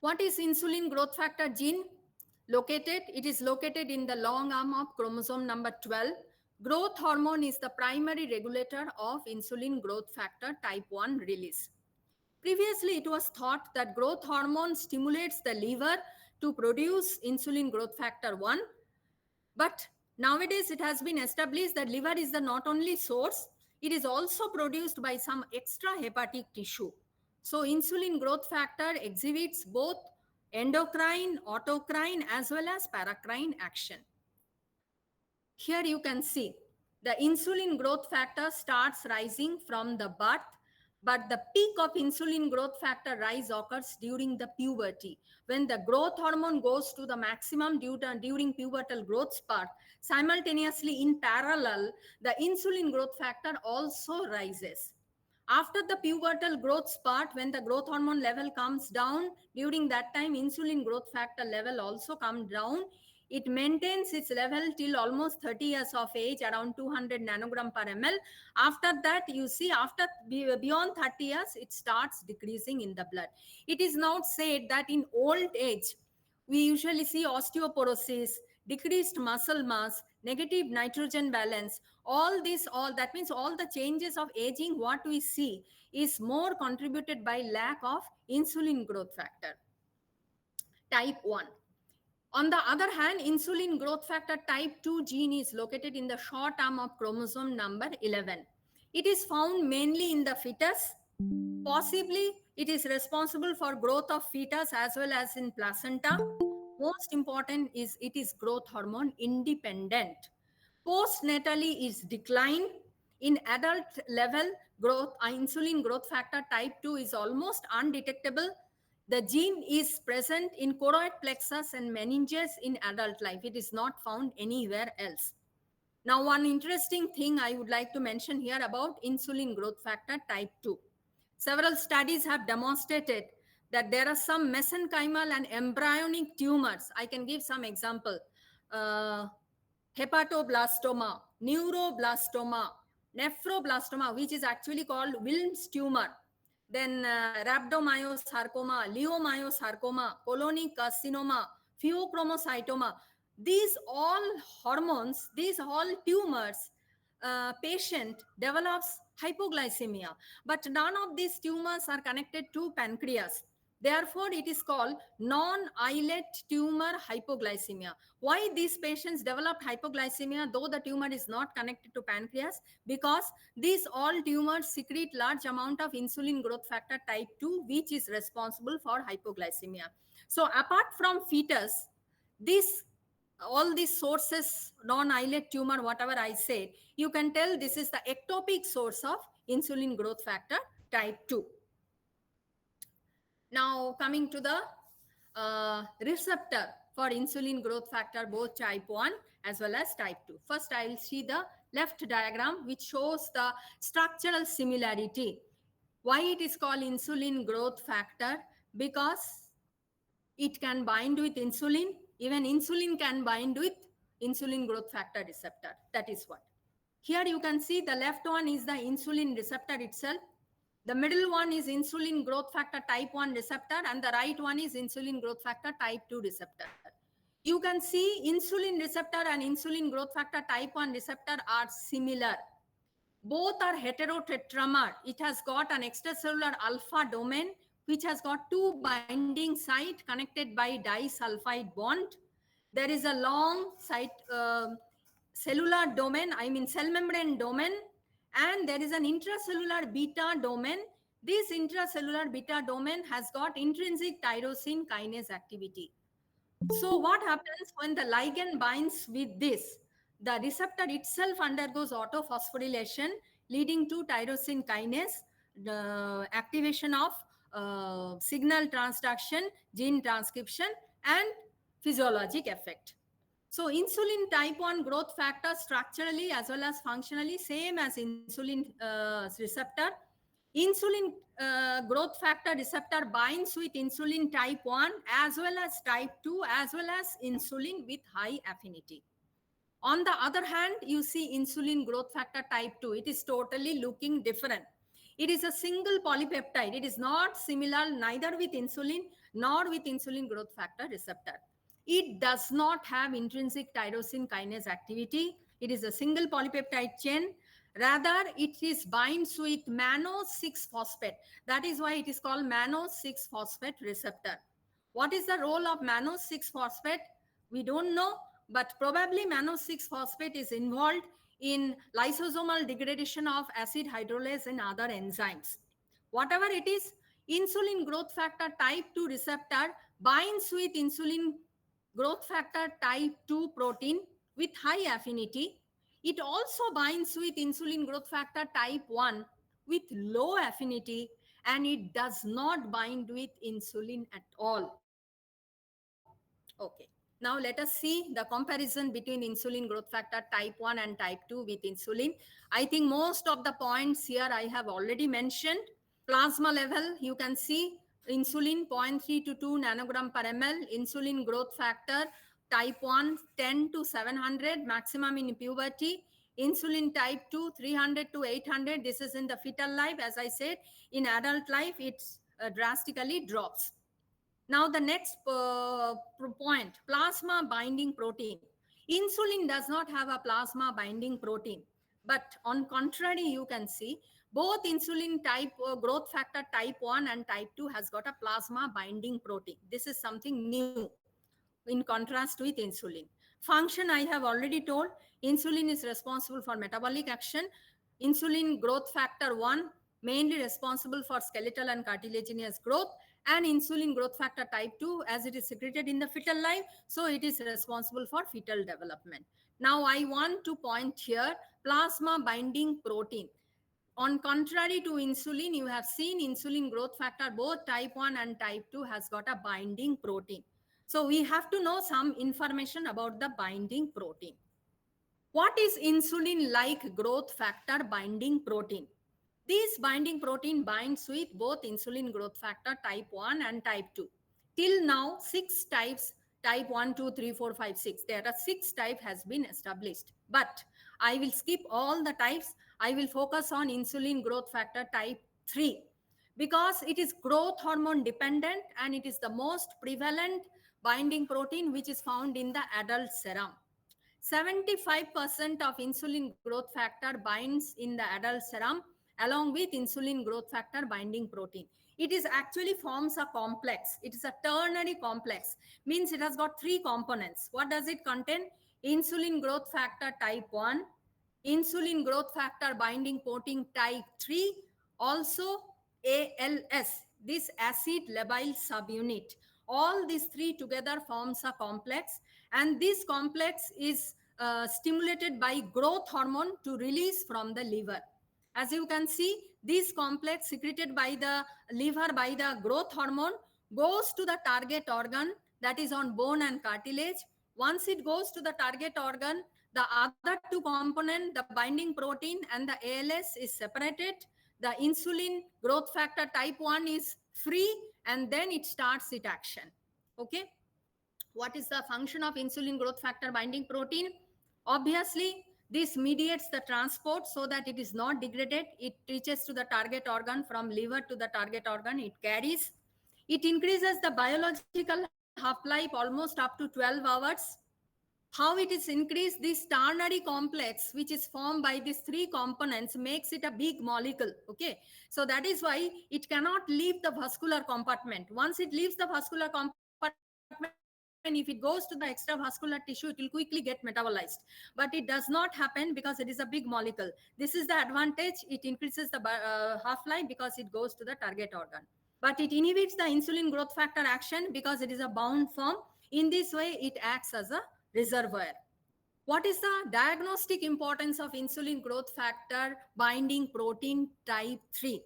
what is insulin growth factor gene? Located, it is located in the long arm of chromosome number 12. Growth hormone is the primary regulator of insulin growth factor type 1 release. Previously, it was thought that growth hormone stimulates the liver to produce insulin growth factor 1. But nowadays, it has been established that liver is the not only source, it is also produced by some extra hepatic tissue. So insulin growth factor exhibits both endocrine, autocrine, as well as paracrine action. Here you can see the insulin growth factor starts rising from the birth, but the peak of insulin growth factor rise occurs during the puberty. When the growth hormone goes to the maximum during pubertal growth spurt, simultaneously in parallel, the insulin growth factor also rises. After the pubertal growth spurt, when the growth hormone level comes down, during that time, insulin growth factor level also comes down. It maintains its level till almost 30 years of age, around 200 nanogram per ml. After that, you see, after beyond 30 years, it starts decreasing in the blood. It is now said that in old age, we usually see osteoporosis, decreased muscle mass, negative nitrogen balance, that means all the changes of aging, what we see is more contributed by lack of insulin growth factor type 1. On the other hand, insulin growth factor type 2 gene is located in the short arm of chromosome number 11. It is found mainly in the fetus. Possibly, it is responsible for growth of fetus as well as in placenta. Most important is it is growth hormone independent. Postnatally is decline. In adult level, insulin growth factor type 2 is almost undetectable. The gene is present in choroid plexus and meninges in adult life. It is not found anywhere else. Now, one interesting thing I would like to mention here about insulin growth factor type 2. Several studies have demonstrated that there are some mesenchymal and embryonic tumors. I can give some example. Hepatoblastoma, neuroblastoma, nephroblastoma, which is actually called Wilms tumor. Then rhabdomyosarcoma, leiomyosarcoma, colonic carcinoma, pheochromocytoma. These all hormones, these all tumors patient develops hypoglycemia, but none of these tumors are connected to pancreas. Therefore, it is called non-islet tumor hypoglycemia. Why these patients developed hypoglycemia, though the tumor is not connected to pancreas? Because these all tumors secrete large amount of insulin growth factor type 2, which is responsible for hypoglycemia. So apart from fetus, this all these sources, non-islet tumor, whatever I said, you can tell this is the ectopic source of insulin growth factor type 2. Now coming to the receptor for insulin growth factor, both type 1 as well as type 2. First, I will see the left diagram, which shows the structural similarity. Why it is called insulin growth factor? Because it can bind with insulin. Even insulin can bind with insulin growth factor receptor. That is what. Here you can see the left one is the insulin receptor itself. The middle one is insulin growth factor type 1 receptor, and the right one is insulin growth factor type 2 receptor. You can see insulin receptor and insulin growth factor type 1 receptor are similar. Both are heterotetramer. It has got an extracellular alpha domain, which has got two binding sites connected by disulfide bond. There is a long site, cellular domain, I mean cell membrane domain, and there is an intracellular beta domain. This intracellular beta domain has got intrinsic tyrosine kinase activity. So what happens when the ligand binds with this? The receptor itself undergoes autophosphorylation, leading to tyrosine kinase, the activation of signal transduction, gene transcription, and physiologic effect. So insulin type 1 growth factor structurally as well as functionally same as insulin receptor. Insulin growth factor receptor binds with insulin type 1 as well as type 2 as well as insulin with high affinity. On the other hand, you see insulin growth factor type 2. It is totally looking different. It is a single polypeptide. It is not similar neither with insulin nor with insulin growth factor receptor. It does not have intrinsic tyrosine kinase activity. It is a single polypeptide chain. Rather, it is binds with mannose-6-phosphate. That is why it is called mannose-6-phosphate receptor. What is the role of mannose-6-phosphate? We don't know, but probably mannose-6-phosphate is involved in lysosomal degradation of acid hydrolase and other enzymes. Whatever it is, insulin growth factor type 2 receptor binds with insulin growth factor type 2 protein with high affinity. It also binds with insulin growth factor type 1 with low affinity, and it does not bind with insulin at all. Okay. Now let us see the comparison between insulin growth factor type 1 and type 2 with insulin. I think most of the points here I have already mentioned. Plasma level, you can see insulin 0.3 to 2 nanogram per ml, insulin growth factor type 1 10 to 700 maximum in puberty, insulin type 2 300 to 800. This is in the fetal life. As I said, in adult life it drastically drops. Now the next point, plasma binding protein. Insulin does not have a plasma binding protein, but on contrary, you can see both insulin type growth factor type 1 and type 2 has got a plasma binding protein. This is something new in contrast with insulin. Function I have already told. Insulin is responsible for metabolic action. Insulin growth factor 1 mainly responsible for skeletal and cartilaginous growth, and insulin growth factor type 2 as it is secreted in the fetal life, so it is responsible for fetal development. Now I want to point here plasma binding protein. On contrary to insulin, you have seen insulin growth factor, both type 1 and type 2 has got a binding protein. So we have to know some information about the binding protein. What is insulin-like growth factor binding protein? This binding protein binds with both insulin growth factor type 1 and type 2. Till now, 6 types, type 1, 2, 3, 4, 5, 6. There are 6 types has been established. But I will skip all the types. I will focus on insulin growth factor type 3 because it is growth hormone dependent and it is the most prevalent binding protein which is found in the adult serum. 75% of insulin growth factor binds in the adult serum along with insulin growth factor binding protein. It is actually forms a complex. It is a ternary complex, means it has got three components. What does it contain? Insulin growth factor type 1, insulin growth factor binding protein type 3, also ALS, this acid labile subunit. All these three together forms a complex, and this complex is stimulated by growth hormone to release from the liver. As you can see, this complex secreted by the liver by the growth hormone goes to the target organ, that is on bone and cartilage. Once it goes to the target organ, the other two components, the binding protein and the ALS, is separated. The insulin growth factor type 1 is free, and then it starts its action. Okay. What is the function of insulin growth factor binding protein? Obviously, this mediates the transport so that it is not degraded. It reaches to the target organ, from liver to the target organ, it carries. It increases the biological half-life almost up to 12 hours. How it is increased? This ternary complex, which is formed by these three components, makes it a big molecule. Okay, so that is why it cannot leave the vascular compartment. Once it leaves the vascular compartment, if it goes to the extravascular tissue, it will quickly get metabolized, but it does not happen because it is a big molecule. This is the advantage. It increases the half-life because it goes to the target organ, but it inhibits the insulin growth factor action because it is a bound form. In this way, it acts as a reservoir. What is the diagnostic importance of insulin growth factor binding protein type 3?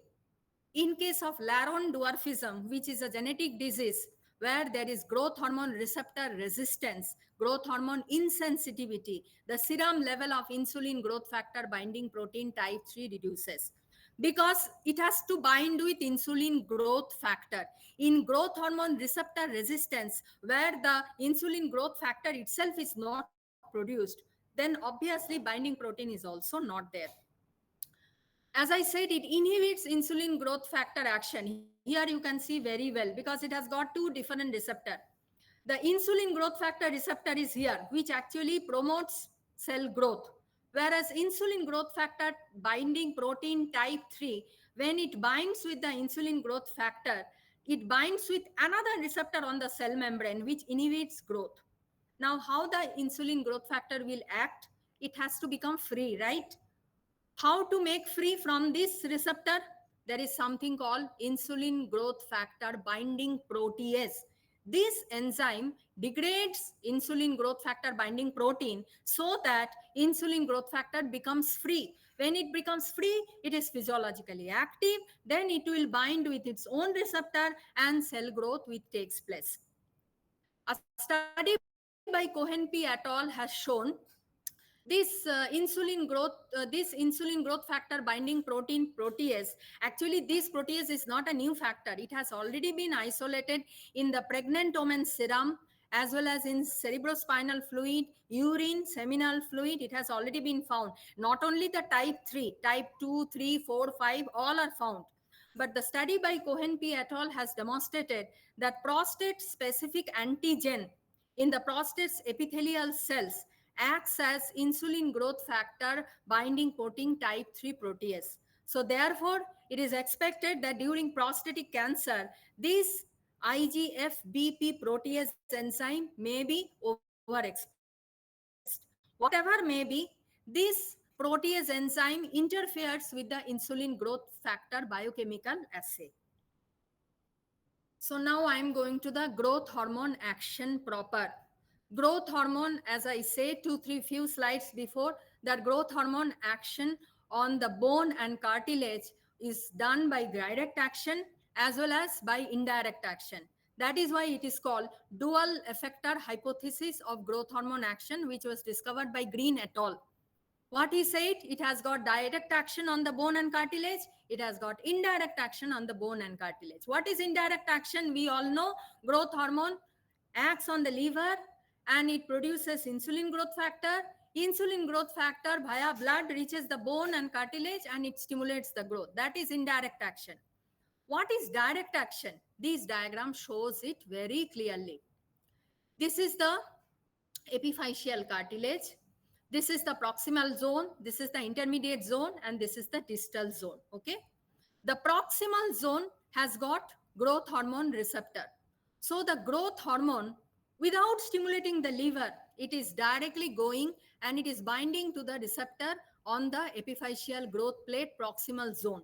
In case of Laron dwarfism, which is a genetic disease where there is growth hormone receptor resistance, growth hormone insensitivity, the serum level of insulin growth factor binding protein type 3 reduces, because it has to bind with insulin growth factor. In growth hormone receptor resistance, where the insulin growth factor itself is not produced, then obviously binding protein is also not there. As I said, it inhibits insulin growth factor action. Here you can see very well because it has got two different receptors. The insulin growth factor receptor is here, which actually promotes cell growth. Whereas insulin growth factor binding protein type 3, when it binds with the insulin growth factor, it binds with another receptor on the cell membrane, which inhibits growth. Now, how the insulin growth factor will act? It has to become free, right? How to make free from this receptor? There is something called insulin growth factor binding protease. This enzyme degrades insulin growth factor binding protein so that insulin growth factor becomes free. When it becomes free, it is physiologically active. Then it will bind with its own receptor and cell growth which takes place. A study by Cohen P. et al. has shown this insulin growth factor binding protein protease. Actually, this protease is not a new factor. It has already been isolated in the pregnant woman's serum, as well as in cerebrospinal fluid, urine, seminal fluid. It has already been found. Not only the type 3, type 2, 3, 4, 5, all are found. But the study by Cohen P. et al. Has demonstrated that prostate-specific antigen in the prostate's epithelial cells acts as insulin growth factor binding protein type 3 protease. So therefore, it is expected that during prostatic cancer, this IGF-BP protease enzyme may be overexpressed. Whatever may be, this protease enzyme interferes with the insulin growth factor biochemical assay. So now I am going to the growth hormone action proper. Growth hormone, as I said few slides before, that growth hormone action on the bone and cartilage is done by direct action as well as by indirect action. That is why it is called dual effector hypothesis of growth hormone action, which was discovered by Green et al. What he said, it has got direct action on the bone and cartilage. It has got indirect action on the bone and cartilage. What is indirect action? We all know growth hormone acts on the liver and it produces insulin growth factor. Insulin growth factor via blood reaches the bone and cartilage and it stimulates the growth. That is indirect action. What is direct action? This diagram shows it very clearly. This is the epiphyseal cartilage. This is the proximal zone, this is the intermediate zone, and this is the distal zone. Okay. The proximal zone has got growth hormone receptor. So the growth hormone, without stimulating the liver, it is directly going and it is binding to the receptor on the epiphyseal growth plate proximal zone.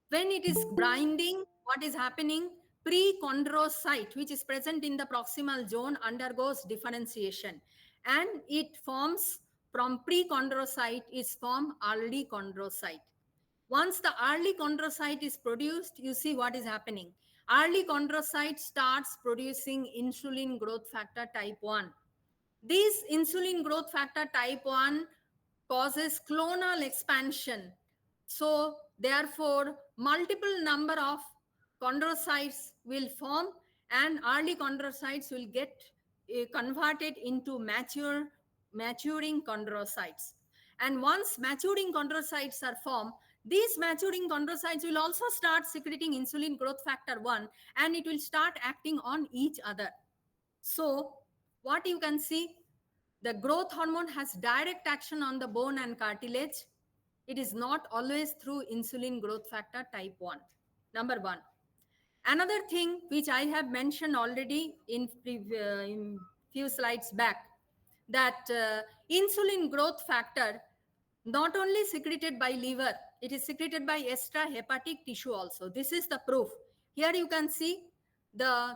When it is binding, what is happening? Pre-chondrocyte, which is present in the proximal zone, undergoes differentiation, and it forms from pre-chondrocyte is formed early chondrocyte. Once the early chondrocyte is produced, you see what is happening. Early chondrocyte starts producing insulin growth factor type 1. This insulin growth factor type 1 causes clonal expansion. So therefore, multiple number of chondrocytes will form and early chondrocytes will get converted into maturing chondrocytes. And once maturing chondrocytes are formed, these maturing chondrocytes will also start secreting insulin growth factor 1 and it will start acting on each other. So what you can see, the growth hormone has direct action on the bone and cartilage. It is not always through insulin growth factor type 1. Number 1. Another thing which I have mentioned already in few slides back, that insulin growth factor not only secreted by liver, it is secreted by extrahepatic tissue also. This is the proof. Here you can see the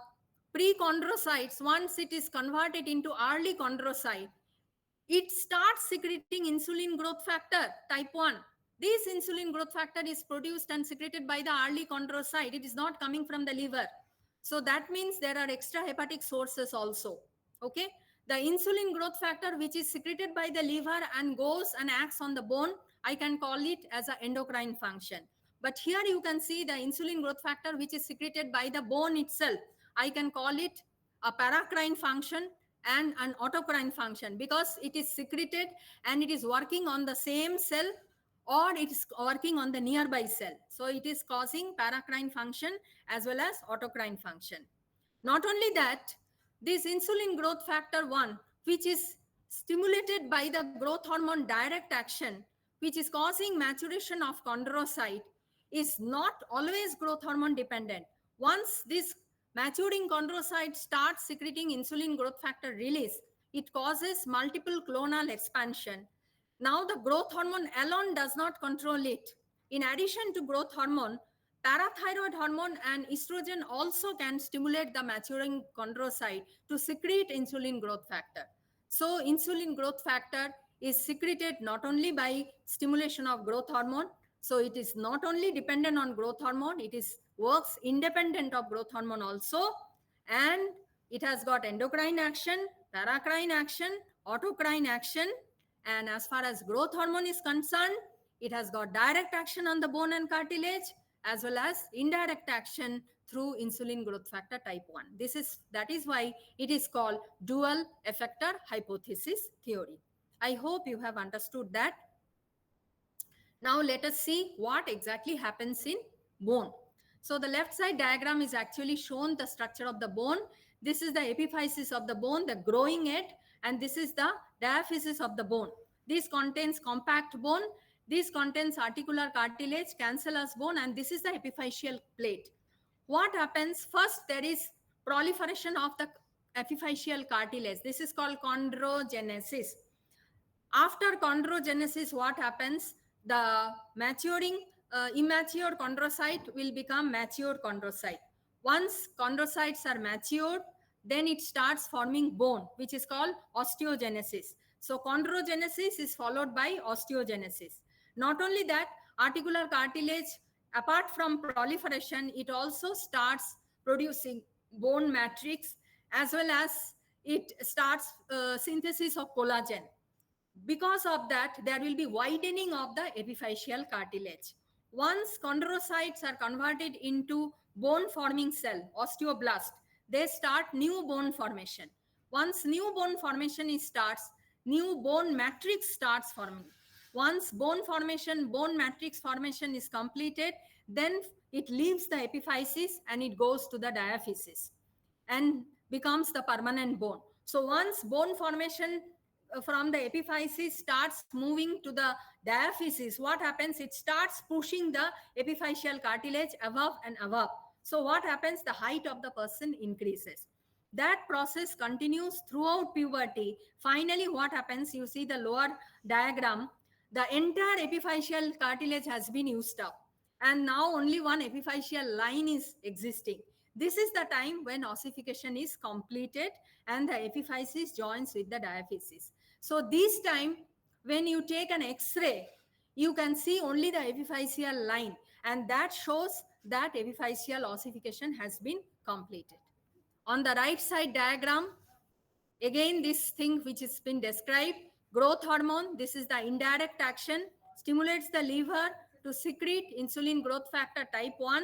pre-chondrocytes, once it is converted into early chondrocyte, it starts secreting insulin growth factor type 1. This insulin growth factor is produced and secreted by the early chondrocyte. It is not coming from the liver. So that means there are extrahepatic sources also. Okay. The insulin growth factor which is secreted by the liver and goes and acts on the bone, I can call it as an endocrine function. But here you can see the insulin growth factor which is secreted by the bone itself. I can call it a paracrine function and an autocrine function, because it is secreted and it is working on the same cell or it is working on the nearby cell. So it is causing paracrine function as well as autocrine function. Not only that, this insulin growth factor 1, which is stimulated by the growth hormone direct action, which is causing maturation of chondrocyte, is not always growth hormone dependent. Once this maturing chondrocyte starts secreting insulin growth factor release, it causes multiple clonal expansion. Now the growth hormone alone does not control it. In addition to growth hormone, parathyroid hormone and estrogen also can stimulate the maturing chondrocyte to secrete insulin growth factor. So insulin growth factor is secreted not only by stimulation of growth hormone, so it is not only dependent on growth hormone, it is works independent of growth hormone also, and it has got endocrine action, paracrine action, autocrine action, and as far as growth hormone is concerned, it has got direct action on the bone and cartilage as well as indirect action through insulin growth factor type 1. That is why it is called dual effector hypothesis theory. I hope you have understood that. Now let us see what exactly happens in bone. So the left side diagram is actually shown the structure of the bone. This is the epiphysis of the bone, the growing end, and this is the diaphysis of the bone. This contains compact bone, this contains articular cartilage, cancellous bone, and this is the epiphyseal plate. What happens? First, there is proliferation of the epiphyseal cartilage. This is called chondrogenesis. After chondrogenesis, what happens? The immature chondrocyte will become mature chondrocyte. Once chondrocytes are matured, then it starts forming bone, which is called osteogenesis. So chondrogenesis is followed by osteogenesis. Not only that, articular cartilage, apart from proliferation, it also starts producing bone matrix, as well as it starts synthesis of collagen. Because of that, there will be widening of the epiphyseal cartilage. Once chondrocytes are converted into bone forming cell, osteoblast, they start new bone formation. Once new bone formation starts, new bone matrix starts forming. Once bone matrix formation is completed, then it leaves the epiphysis and it goes to the diaphysis and becomes the permanent bone. So once bone formation from the epiphysis starts moving to the diaphysis, what happens? It starts pushing the epiphyseal cartilage above and above. So what happens? The height of the person increases. That process continues throughout puberty. Finally, what happens? You see the lower diagram. The entire epiphyseal cartilage has been used up, and now only one epiphyseal line is existing. This is the time when ossification is completed and the epiphysis joins with the diaphysis. So this time, when you take an X-ray, you can see only the epiphyseal line, and that shows that epiphyseal ossification has been completed. On the right side diagram, again this thing which has been described, growth hormone, this is the indirect action, stimulates the liver to secrete insulin growth factor type 1.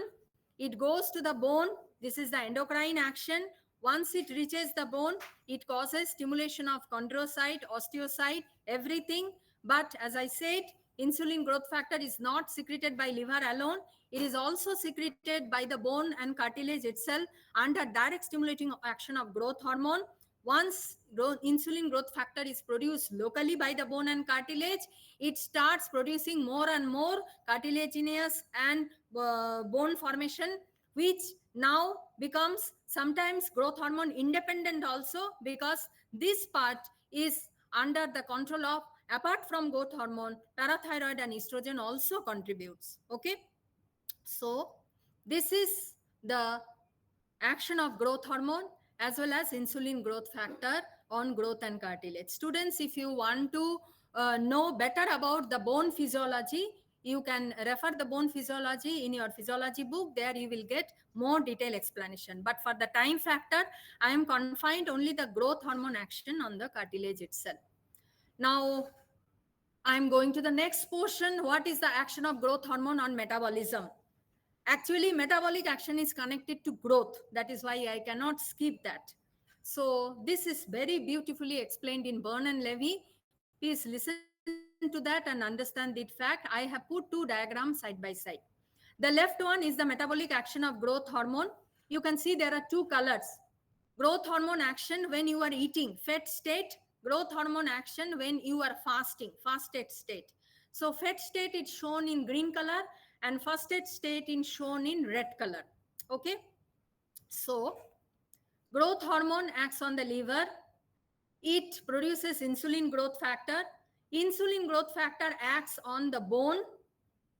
It goes to the bone, this is the endocrine action. Once it reaches the bone, it causes stimulation of chondrocyte, osteocyte, everything. But as I said, insulin growth factor is not secreted by liver alone. It is also secreted by the bone and cartilage itself under direct stimulating action of growth hormone. Once insulin growth factor is produced locally by the bone and cartilage, it starts producing more and more cartilaginous and bone formation, which now becomes sometimes growth hormone independent also, because this part is under the control of, apart from growth hormone, parathyroid and estrogen also contributes. Okay, so this is the action of growth hormone as well as insulin growth factor on growth and cartilage. Students, if you want to know better about the bone physiology, you can refer the bone physiology in your physiology book. There you will get more detailed explanation. But for the time factor, I am confined only the growth hormone action on the cartilage itself. Now, I am going to the next portion. What is the action of growth hormone on metabolism? Actually, metabolic action is connected to growth. That is why I cannot skip that. So this is very beautifully explained in Byrne and Levy. Please listen to that and understand that fact. I have put two diagrams side by side. The left one is the metabolic action of growth hormone. You can see there are two colors. Growth hormone action when you are eating, fed state. Growth hormone action when you are fasting, fasted state. So fed state is shown in green color and fasted state is shown in red color. Okay. So growth hormone acts on the liver. It produces insulin growth factor. Insulin growth factor acts on the bone.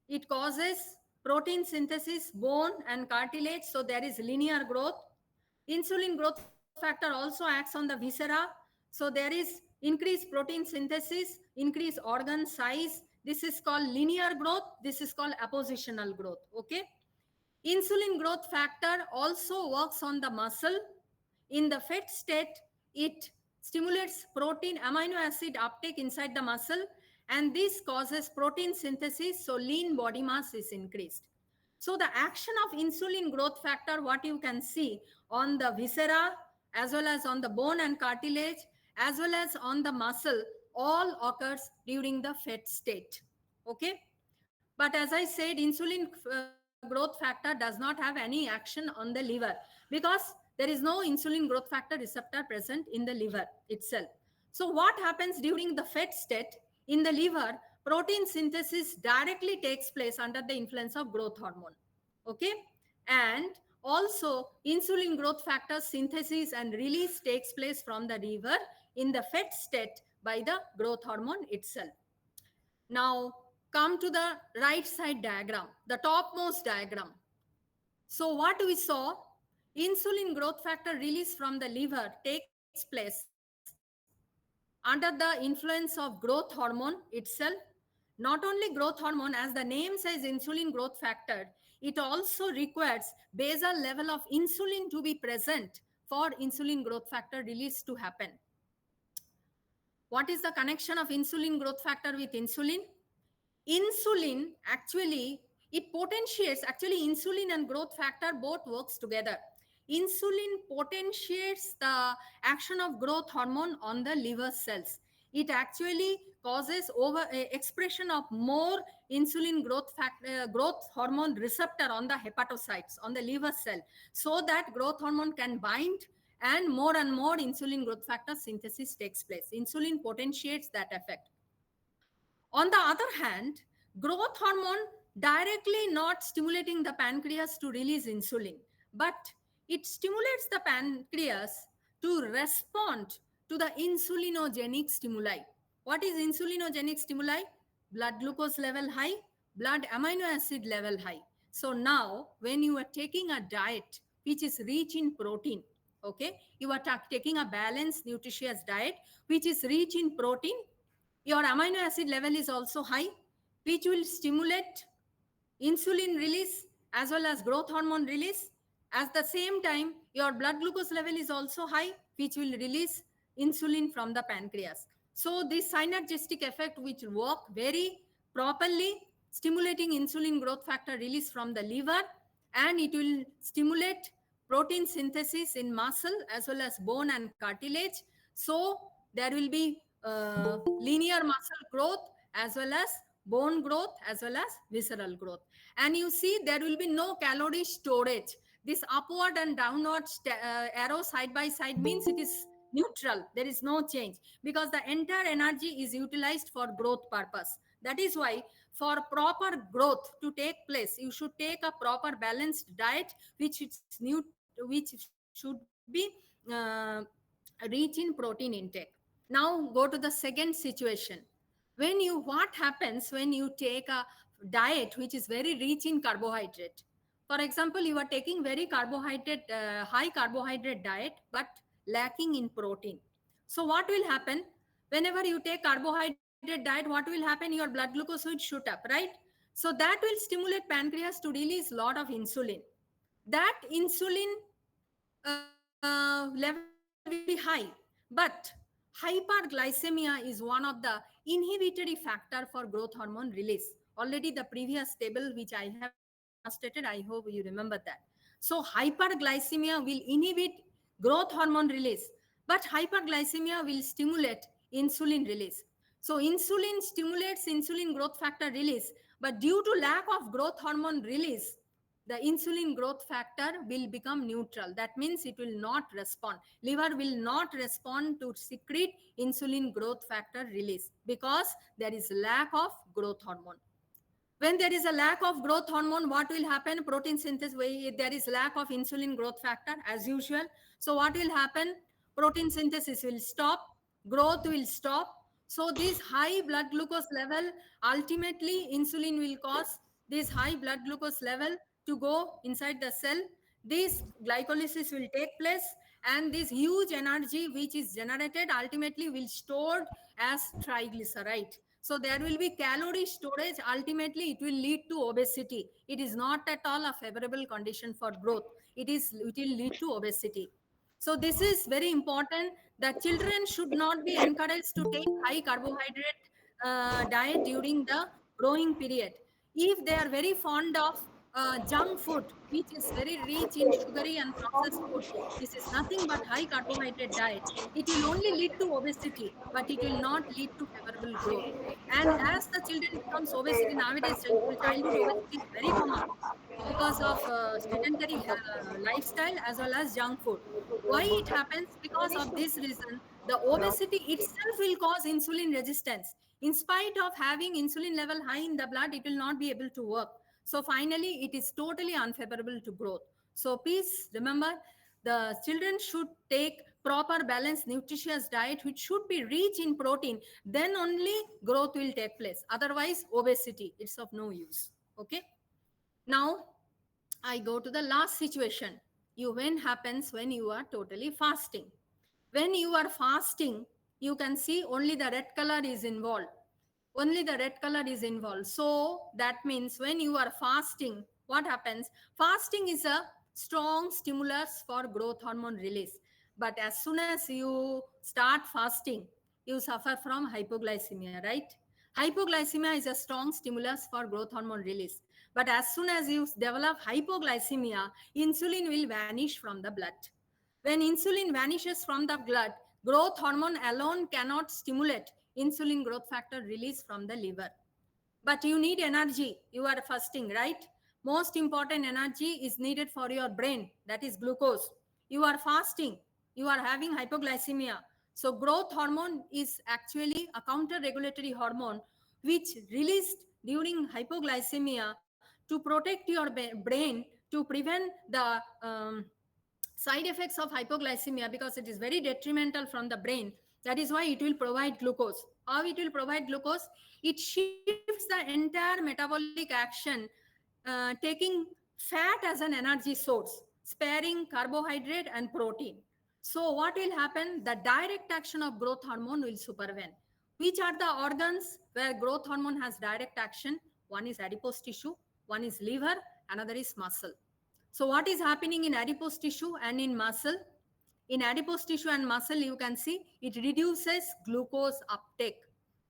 It causes protein synthesis, bone and cartilage. So there is linear growth. Insulin growth factor also acts on the viscera. So there is increased protein synthesis, increased organ size. This is called linear growth. This is called appositional growth. Okay. Insulin growth factor also works on the muscle. In the fed state, it stimulates protein amino acid uptake inside the muscle, and this causes protein synthesis, so lean body mass is increased. So the action of insulin growth factor, what you can see on the viscera, as well as on the bone and cartilage, as well as on the muscle, all occurs during the fed state. Okay. But as I said, insulin growth factor does not have any action on the liver, because there is no insulin growth factor receptor present in the liver itself. So what happens during the fed state? In the liver, protein synthesis directly takes place under the influence of growth hormone. Okay. And also insulin growth factor synthesis and release takes place from the liver in the fed state by the growth hormone itself. Now come to the right side diagram, the topmost diagram. So what we saw, insulin growth factor release from the liver takes place under the influence of growth hormone itself. Not only growth hormone, as the name says insulin growth factor, it also requires basal level of insulin to be present for insulin growth factor release to happen. What is the connection of insulin growth factor with insulin? Insulin actually, it potentiates, actually insulin and growth factor both works together. Insulin potentiates the action of growth hormone on the liver cells. It actually causes expression of more insulin growth hormone receptor on the hepatocytes, on the liver cell, so that growth hormone can bind and more insulin growth factor synthesis takes place. Insulin potentiates that effect. On the other hand, growth hormone directly not stimulating the pancreas to release insulin, but it stimulates the pancreas to respond to the insulinogenic stimuli. What is insulinogenic stimuli? Blood glucose level high, blood amino acid level high. So now, when you are taking a diet which is rich in protein, okay, you are taking a balanced, nutritious diet which is rich in protein, your amino acid level is also high, which will stimulate insulin release as well as growth hormone release. At the same time, your blood glucose level is also high, which will release insulin from the pancreas. So this synergistic effect which will work very properly, stimulating insulin growth factor release from the liver, and it will stimulate protein synthesis in muscle as well as bone and cartilage. So there will be linear muscle growth as well as bone growth as well as visceral growth. And you see there will be no calorie storage. This upward and downward arrow side by side means it is neutral. There is no change because the entire energy is utilized for growth purpose. That is why for proper growth to take place, you should take a proper balanced diet which should be uh, rich in protein intake. Now go to the second situation. What happens when you take a diet which is very rich in carbohydrate? For example, you are taking very high carbohydrate diet, but lacking in protein. So what will happen? Whenever you take carbohydrate diet, what will happen? Your blood glucose will shoot up, right? So that will stimulate pancreas to release a lot of insulin. That insulin level will be high, but hyperglycemia is one of the inhibitory factor for growth hormone release. Already the previous table which I have demonstrated, I hope you remember that. So hyperglycemia will inhibit growth hormone release, but hyperglycemia will stimulate insulin release. So insulin stimulates insulin growth factor release, but due to lack of growth hormone release, the insulin growth factor will become neutral. That means it will not respond. Liver will not respond to secrete insulin growth factor release because there is lack of growth hormone. When there is a lack of growth hormone, what will happen? Protein synthesis, there is lack of insulin growth factor as usual. So what will happen? Protein synthesis will stop, growth will stop. So this high blood glucose level, ultimately insulin will cause this high blood glucose level to go inside the cell. This glycolysis will take place, and this huge energy which is generated ultimately will stored as triglyceride. So there will be calorie storage. Ultimately, it will lead to obesity. It is not at all a favorable condition for growth. It will lead to obesity. So this is very important that children should not be encouraged to take high carbohydrate diet during the growing period. If they are very fond of junk food, which is very rich in sugary and processed food, this is nothing but high carbohydrate diet. It will only lead to obesity, but it will not lead to favorable growth. And as the children becomes obesity nowadays, childhood obesity is very common because of sedentary lifestyle as well as junk food. Why it happens? Because of this reason, the obesity itself will cause insulin resistance. In spite of having insulin level high in the blood, it will not be able to work. So finally, it is totally unfavorable to growth. So please remember, the children should take proper balanced nutritious diet which should be rich in protein. Then only growth will take place. Otherwise, obesity, it's of no use. Okay. Now, I go to the last situation. When happens when you are totally fasting. When you are fasting, you can see only the red color is involved. Only the red color is involved. So that means when you are fasting, what happens? Fasting is a strong stimulus for growth hormone release. But as soon as you start fasting, you suffer from hypoglycemia, right? Hypoglycemia is a strong stimulus for growth hormone release. But as soon as you develop hypoglycemia, insulin will vanish from the blood. When insulin vanishes from the blood, growth hormone alone cannot stimulate insulin growth factor release from the liver. But you need energy. You are fasting, right? Most important energy is needed for your brain, that is glucose. You are fasting. you are having hypoglycemia. So growth hormone is actually a counter regulatory hormone which released during hypoglycemia to protect your brain, to prevent the side effects of hypoglycemia, because it is very detrimental from the brain. That is why it will provide glucose. How it will provide glucose? It shifts the entire metabolic action, taking fat as an energy source, sparing carbohydrate and protein. So what will happen? The direct action of growth hormone will supervene. Which are the organs where growth hormone has direct action? One is adipose tissue, one is liver, another is muscle. So what is happening in adipose tissue and in muscle? In adipose tissue and muscle, you can see it reduces glucose uptake.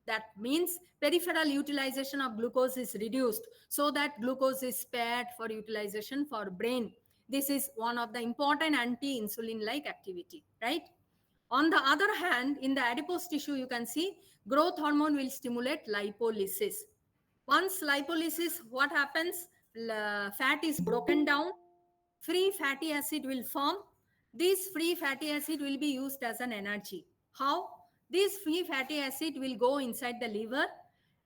That means peripheral utilization of glucose is reduced, so that glucose is spared for utilization for brain. This is one of the important anti-insulin like activity, right? On the other hand, in the adipose tissue, you can see growth hormone will stimulate lipolysis. Once lipolysis, what happens? Fat is broken down, free fatty acid will form. This free fatty acid will be used as an energy. How? This free fatty acid will go inside the liver,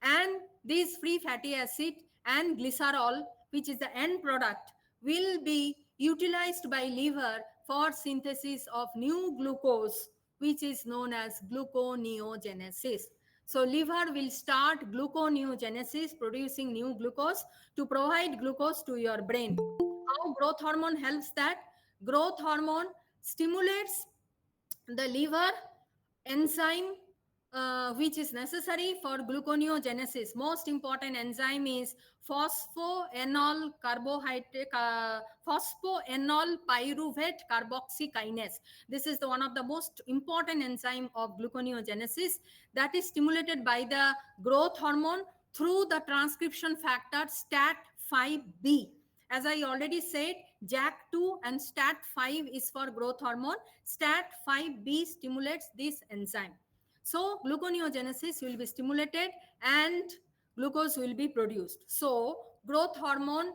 and this free fatty acid and glycerol, which is the end product, will be utilized by liver for synthesis of new glucose, which is known as gluconeogenesis. So liver will start gluconeogenesis, producing new glucose to provide glucose to your brain. How growth hormone helps that? Growth hormone stimulates the liver enzyme which is necessary for gluconeogenesis. Most important enzyme is phosphoenol carbohydrate, phosphoenol pyruvate carboxykinase. This is the one of the most important enzyme of gluconeogenesis, that is stimulated by the growth hormone through the transcription factor STAT5B. As I already said, JAK2 and STAT5 is for growth hormone. STAT5B stimulates this enzyme. So gluconeogenesis will be stimulated and glucose will be produced. So growth hormone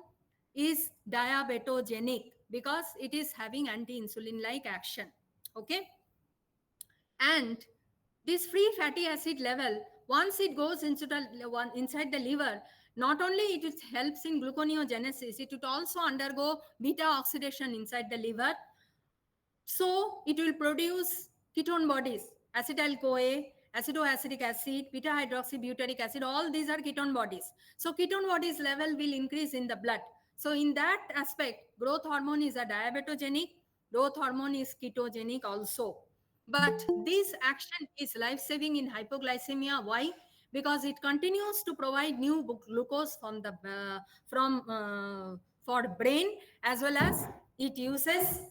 is diabetogenic because it is having anti-insulin like action. Okay. And this free fatty acid level, once it goes into inside the liver, not only it helps in gluconeogenesis, it would also undergo beta oxidation inside the liver. So it will produce ketone bodies, acetyl CoA, acidoacetic acid, beta hydroxybutyric acid. All these are ketone bodies. So ketone bodies level will increase in the blood. So in that aspect, growth hormone is a diabetogenic, growth hormone is ketogenic also. But this action is life-saving in hypoglycemia. Why? Because it continues to provide new glucose from the for brain, as well as it uses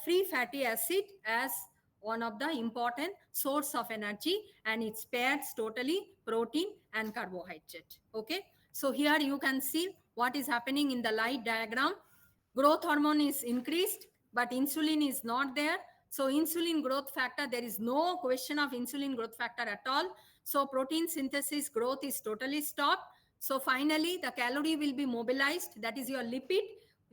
free fatty acid as one of the important source of energy, and it spares totally protein and carbohydrate. Okay, so here you can see what is happening in the light diagram. Growth hormone is increased, but insulin is not there. So insulin growth factor, there is no question of insulin growth factor at all. So protein synthesis growth is totally stopped. So finally the calorie will be mobilized, that is your lipid,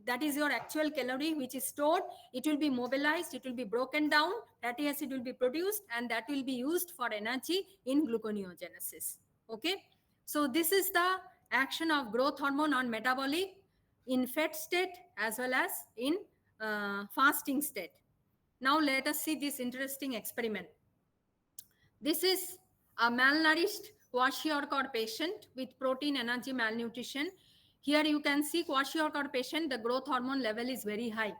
that is your actual calorie which is stored. It will be mobilized, it will be broken down, fatty acid will be produced, and that will be used for energy in gluconeogenesis. Okay, so this is the action of growth hormone on metabolic in fed state as well as in fasting state. Now let us see this interesting experiment. This is a malnourished kwashiorkor patient with protein energy malnutrition. Here you can see kwashiorkor patient, the growth hormone level is very high,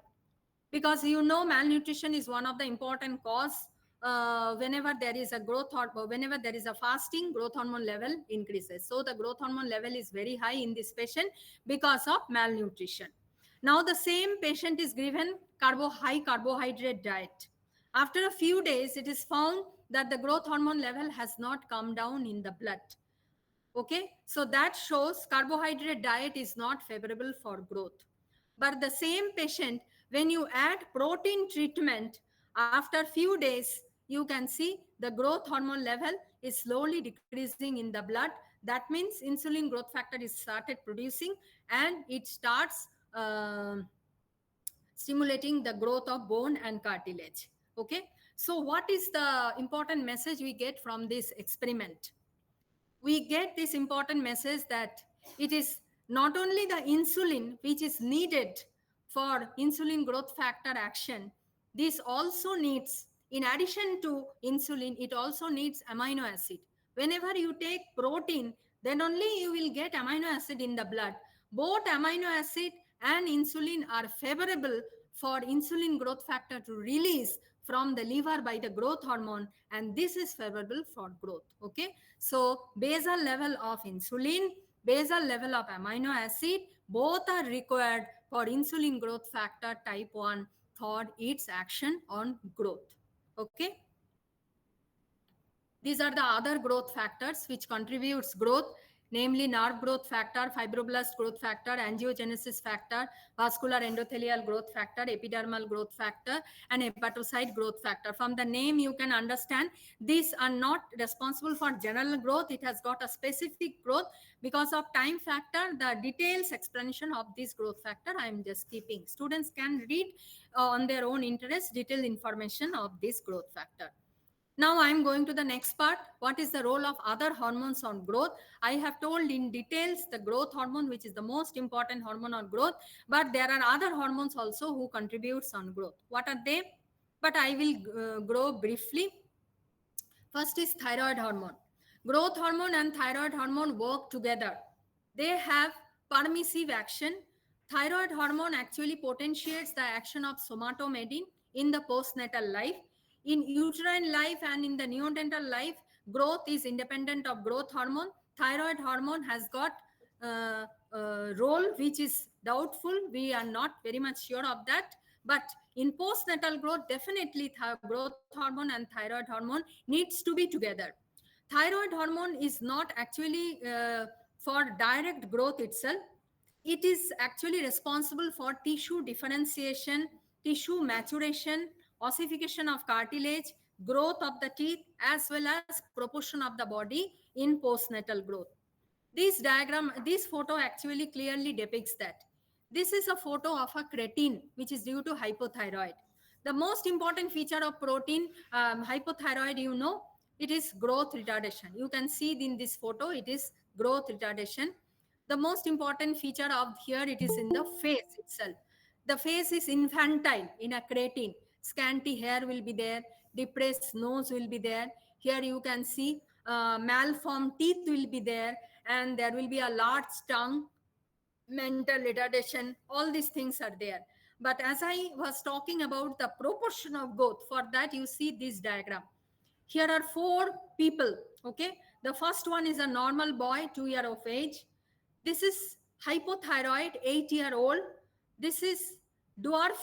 because you know malnutrition is one of the important cause. Whenever there is a growth hormone, whenever there is a fasting, growth hormone level increases. So the growth hormone level is very high in this patient because of malnutrition. Now the same patient is given high carbohydrate diet. After a few days, it is found that the growth hormone level has not come down in the blood. Okay, so that shows carbohydrate diet is not favorable for growth. But the same patient, when you add protein treatment, after few days, you can see the growth hormone level is slowly decreasing in the blood. That means insulin growth factor is started producing, and it starts stimulating the growth of bone and cartilage. Okay, so what is the important message we get from this experiment? We get this important message that it is not only the insulin which is needed for insulin growth factor action, this also needs, in addition to insulin, it also needs amino acid. Whenever you take protein, then only you will get amino acid in the blood. Both amino acid and insulin are favorable for insulin growth factor to release from the liver by the growth hormone, and this is favorable for growth. Okay, so basal level of insulin, basal level of amino acid, both are required for insulin growth factor type 1 for its action on growth. Okay, these are the other growth factors which contributes growth, namely nerve growth factor, fibroblast growth factor, angiogenesis factor, vascular endothelial growth factor, epidermal growth factor, and hepatocyte growth factor. From the name, you can understand these are not responsible for general growth. It has got a specific growth. Because of time factor, the details explanation of this growth factor I am just keeping. Students can read on their own interest detailed information of this growth factor. Now I am going to the next part. What is the role of other hormones on growth? I have told in details the growth hormone, which is the most important hormone on growth, but there are other hormones also who contributes on growth. What are they? But I will grow briefly. First is thyroid hormone. Growth hormone and thyroid hormone work together. They have permissive action. Thyroid hormone actually potentiates the action of somatomedin in the postnatal life. In uterine life and in the neonatal life, growth is independent of growth hormone. Thyroid hormone has got role which is doubtful. We are not very much sure of that. But in postnatal growth, definitely growth hormone and thyroid hormone needs to be together. Thyroid hormone is not actually for direct growth itself. It is actually responsible for tissue differentiation, tissue maturation, ossification of cartilage, growth of the teeth, as well as proportion of the body in postnatal growth. This photo actually clearly depicts that. This is a photo of a creatine, which is due to hypothyroid. The most important feature of protein, hypothyroid, it is growth retardation. You can see in this photo, it is growth retardation. The most important feature of here, it is in the face itself. The face is infantile in a creatine. Scanty hair will be there, depressed nose will be there. Here you can see malformed teeth will be there, and there will be a large tongue, mental retardation, all these things are there. But as I was talking about the proportion of growth, for that you see this diagram. Here are 4 people. Okay, the first one is a normal boy, 2 years of age. This is hypothyroid, 8-year-old. This is dwarf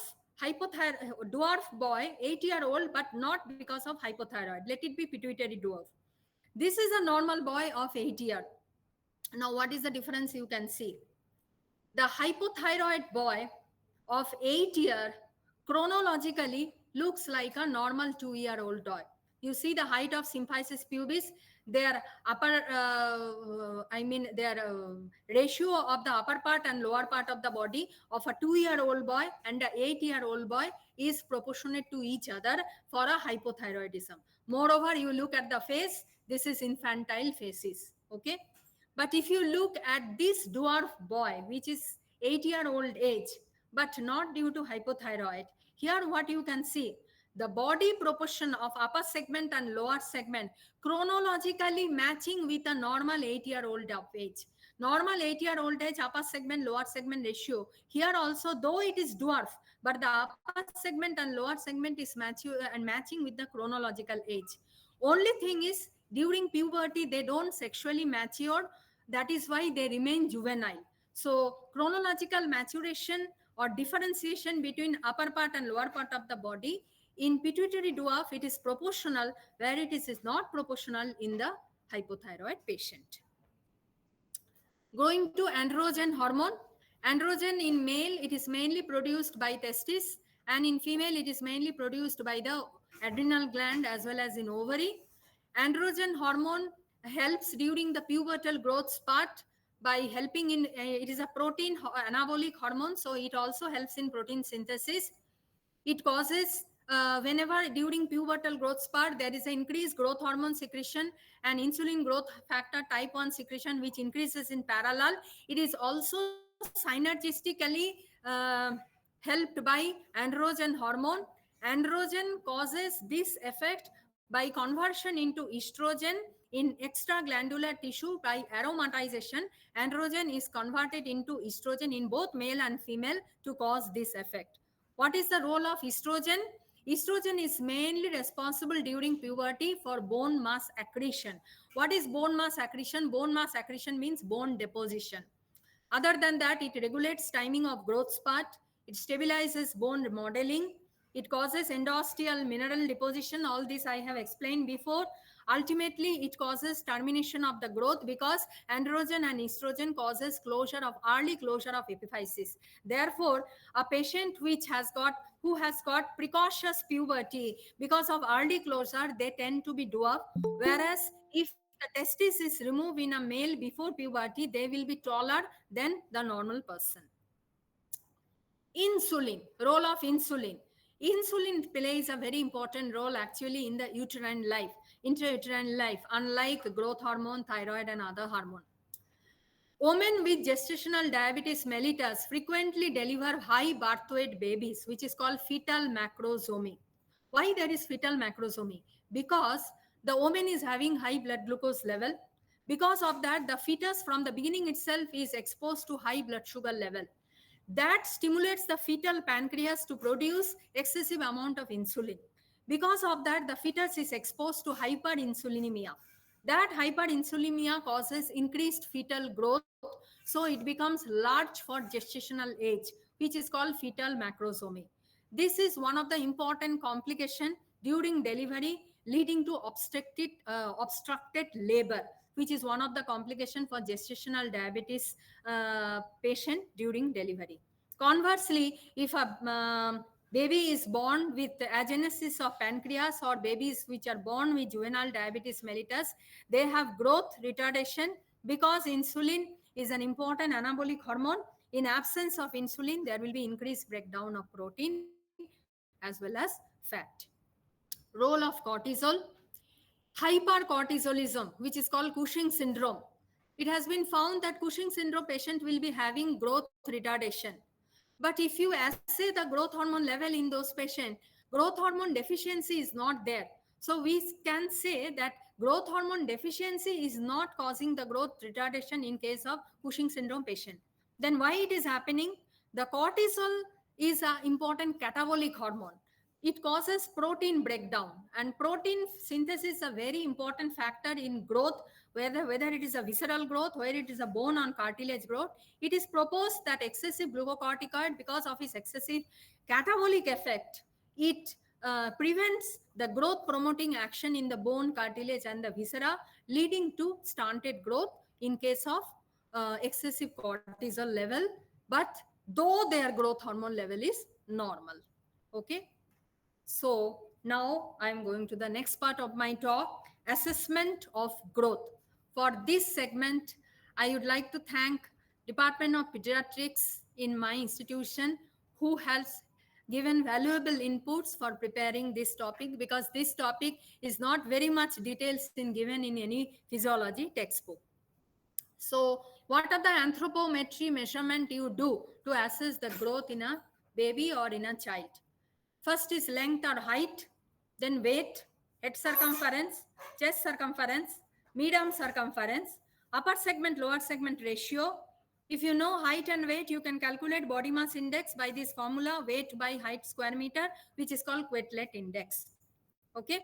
boy, 8-year-old, but not because of hypothyroid. Let it be pituitary dwarf. This is a normal boy of 8 years. Now, what is the difference you can see? The hypothyroid boy of 8 years chronologically looks like a normal 2-year-old boy. You see the height of symphysis pubis, their ratio of the upper part and lower part of the body of a 2-year-old boy and an 8-year-old boy is proportionate to each other for a hypothyroidism. Moreover, you look at the face, this is infantile faces. Okay. But if you look at this dwarf boy, which is 8-year-old age, but not due to hypothyroid, here what you can see, the body proportion of upper segment and lower segment chronologically matching with a normal 8-year-old of age. Normal 8-year-old age, upper segment, lower segment ratio. Here also, though it is dwarf, but the upper segment and lower segment is matching with the chronological age. Only thing is, during puberty, they don't sexually mature. That is why they remain juvenile. So chronological maturation or differentiation between upper part and lower part of the body, in pituitary dwarf, it is proportional, where it is not proportional in the hypothyroid patient. Going to androgen hormone. Androgen in male, it is mainly produced by testis, and in female, it is mainly produced by the adrenal gland as well as in ovary. Androgen hormone helps during the pubertal growth spurt by helping in, it is a protein anabolic hormone, so it also helps in protein synthesis. It causes whenever during pubertal growth spurt, there is an increased growth hormone secretion and insulin growth factor type 1 secretion, which increases in parallel. It is also synergistically helped by androgen hormone. Androgen causes this effect by conversion into estrogen in extraglandular tissue by aromatization. Androgen is converted into estrogen in both male and female to cause this effect. What is the role of estrogen? Estrogen is mainly responsible during puberty for bone mass accretion. What is bone mass accretion? Bone mass accretion means bone deposition. Other than that, it regulates timing of growth spurt, it stabilizes bone remodeling, it causes endosteal mineral deposition. All this I have explained before. Ultimately, it causes termination of the growth because androgen and estrogen causes early closure of epiphysis. Therefore, a patient who has got precocious puberty because of early closure, they tend to be dwarf. Whereas if the testis is removed in a male before puberty, they will be taller than the normal person. Insulin, role of insulin. Insulin plays a very important role actually in the uterine life, intrauterine life, unlike growth hormone, thyroid, and other hormone. Women with gestational diabetes mellitus frequently deliver high birth weight babies, which is called fetal macrosomy. Why there is fetal macrosomy? Because the woman is having high blood glucose level. Because of that, the fetus from the beginning itself is exposed to high blood sugar level. That stimulates the fetal pancreas to produce excessive amount of insulin. Because of that, the fetus is exposed to hyperinsulinemia. That hyperinsulinemia causes increased fetal growth, so it becomes large for gestational age, which is called fetal macrosomy. This is one of the important complications during delivery, leading to obstructed labor, which is one of the complications for gestational diabetes patient during delivery. Conversely, if a baby is born with agenesis of pancreas or babies which are born with juvenile diabetes mellitus, they have growth retardation because insulin is an important anabolic hormone. In absence of insulin, there will be increased breakdown of protein as well as fat. Role of cortisol. Hypercortisolism, which is called Cushing syndrome. It has been found that Cushing syndrome patient will be having growth retardation. But if you assay the growth hormone level in those patients, growth hormone deficiency is not there. So we can say that growth hormone deficiency is not causing the growth retardation in case of Cushing syndrome patient. Then why it is happening? The cortisol is an important catabolic hormone. It causes protein breakdown, and protein synthesis is a very important factor in growth, whether it is a visceral growth, whether it is a bone or cartilage growth. It is proposed that excessive glucocorticoid, because of its excessive catabolic effect, it prevents the growth promoting action in the bone, cartilage, and the viscera, leading to stunted growth in case of excessive cortisol level, but though their growth hormone level is normal. Okay. So now I'm going to the next part of my talk, assessment of growth. For this segment, I would like to thank Department of Pediatrics in my institution, who has given valuable inputs for preparing this topic, because this topic is not very much details in given in any physiology textbook. So what are the anthropometry measurement you do to assess the growth in a baby or in a child? First is length or height, then weight, head circumference, chest circumference, medium circumference, upper segment, lower segment ratio. If you know height and weight, you can calculate body mass index by this formula, weight by height square meter, which is called Quetelet index. Okay.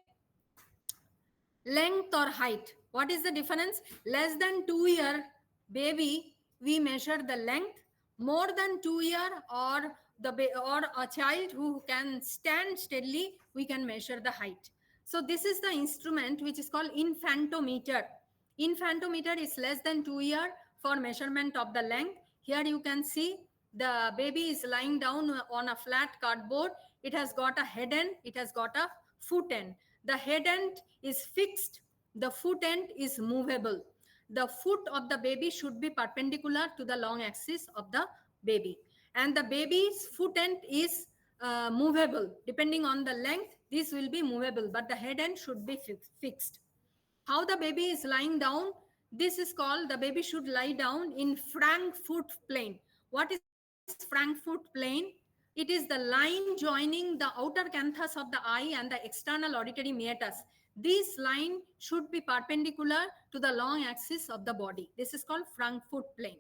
Length or height. What is the difference? Less than 2 year baby, we measure the length. More than 2 year or or a child who can stand steadily, we can measure the height. So this is the instrument which is called infantometer. Infantometer is less than 2 year for measurement of the length. Here you can see the baby is lying down on a flat cardboard. It has got a head end, it has got a foot end. The head end is fixed, the foot end is movable. The foot of the baby should be perpendicular to the long axis of the baby, and the baby's foot end is movable. Depending on the length, this will be movable, but the head end should be fixed. How the baby is lying down, this is called, the baby should lie down in Frankfurt plane. What is Frankfurt plane? It is the line joining the outer canthus of the eye and the external auditory meatus. This line should be perpendicular to the long axis of the body. This is called Frankfurt plane.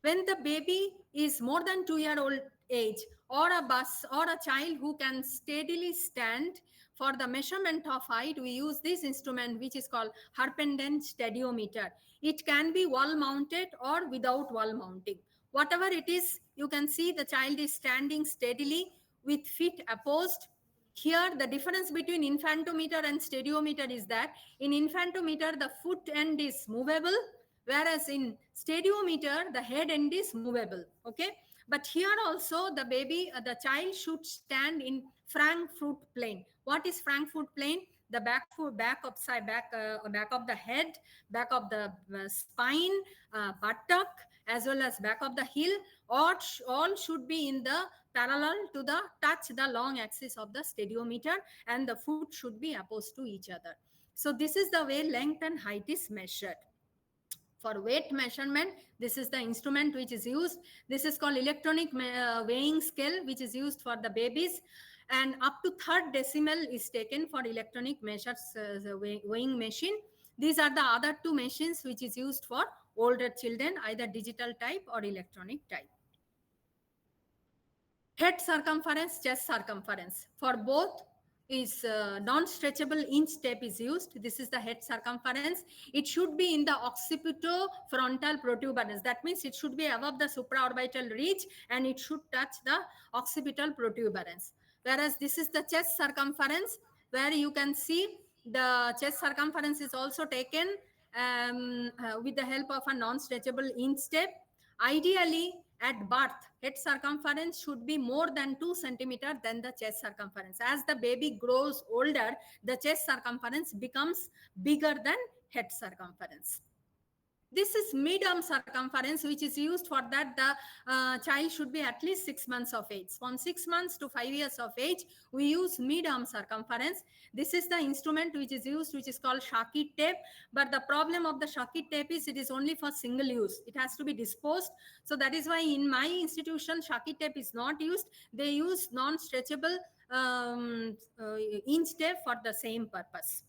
When the baby is more than 2-year-old age, or a bus or a child who can steadily stand, for the measurement of height we use this instrument which is called Herpenden stadiometer. It can be wall mounted or without wall mounting. Whatever it is, you can see the child is standing steadily with feet opposed. Here the difference between infantometer and stadiometer is that in infantometer the foot end is movable, whereas in stadiometer the head end is movable. Okay, but here also the baby, the child should stand in Frankfurt plane. What is Frankfurt plane? The back of the head, back of the spine, buttock, as well as back of the heel, all should be in the parallel to the touch the long axis of the stadiometer, and the foot should be opposed to each other. So this is the way length and height is measured. For weight measurement, this is the instrument which is used. This is called electronic weighing scale, which is used for the babies, and up to third decimal is taken for electronic measures weighing machine. These are the other two machines which is used for older children, either digital type or electronic type. Head circumference, chest circumference. For both is non-stretchable inch tape is used. This is the head circumference. It should be in the occipitofrontal protuberance. That means it should be above the supraorbital ridge and it should touch the occipital protuberance. Whereas this is the chest circumference, where you can see the chest circumference is also taken with the help of a non-stretchable inch tape. Ideally, at birth, head circumference should be more than 2 centimeters than the chest circumference. As the baby grows older, the chest circumference becomes bigger than head circumference. This is mid-arm circumference, which is used for that the child should be at least 6 months of age. From 6 months to 5 years of age, we use mid-arm circumference. This is the instrument which is used, which is called Shaki tape. But the problem of the Shaki tape is it is only for single use. It has to be disposed. So that is why in my institution, Shaki tape is not used. They use non-stretchable inch tape for the same purpose.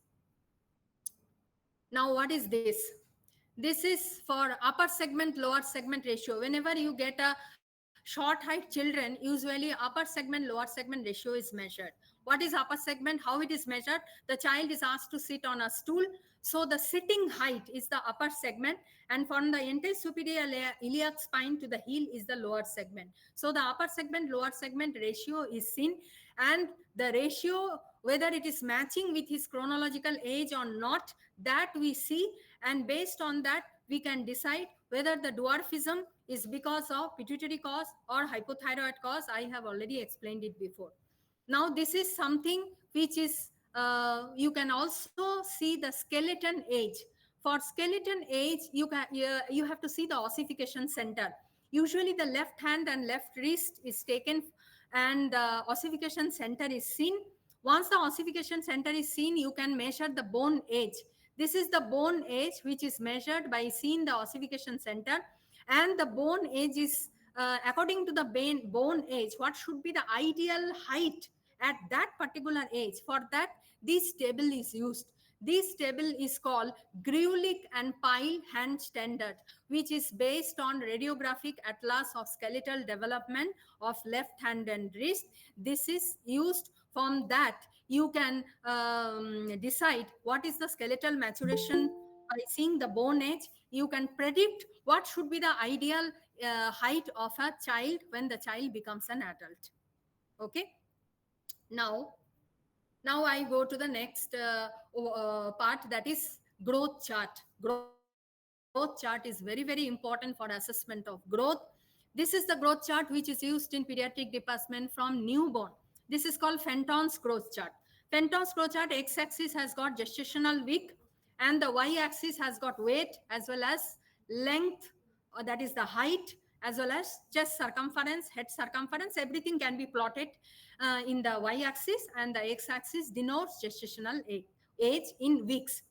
Now, what is this? This is for upper segment, lower segment ratio. Whenever you get a short height children, usually upper segment, lower segment ratio is measured. What is upper segment? How it is measured? The child is asked to sit on a stool. So the sitting height is the upper segment, and from the anterior iliac spine to the heel is the lower segment. So the upper segment, lower segment ratio is seen, and the ratio, whether it is matching with his chronological age or not, that we see, and based on that we can decide whether the dwarfism is because of pituitary cause or hypothyroid cause. I have already explained it before. Now this is something which is you can also see the skeleton age. For skeleton age, you have to see the ossification center. Usually the left hand and left wrist is taken and the ossification center is seen. Once the ossification center is seen, you can measure the bone age. This is the bone age which is measured by seeing the ossification center, and the bone age is according to the bone age, what should be the ideal height at that particular age. For that, this table is used. This table is called Grulich and Pyle hand standard, which is based on radiographic atlas of skeletal development of left hand and wrist. This is used. From that, you can decide what is the skeletal maturation by seeing the bone age. You can predict what should be the ideal height of a child when the child becomes an adult. Okay. Now I go to the next part, that is growth chart. Growth chart is very, very important for assessment of growth. This is the growth chart which is used in pediatric department from newborn. This is called Fenton's growth chart. Fenton's growth chart, x-axis has got gestational week, and the y-axis has got weight as well as length, that is the height, as well as chest circumference, head circumference. Everything can be plotted in the y-axis, and the x-axis denotes gestational age in weeks.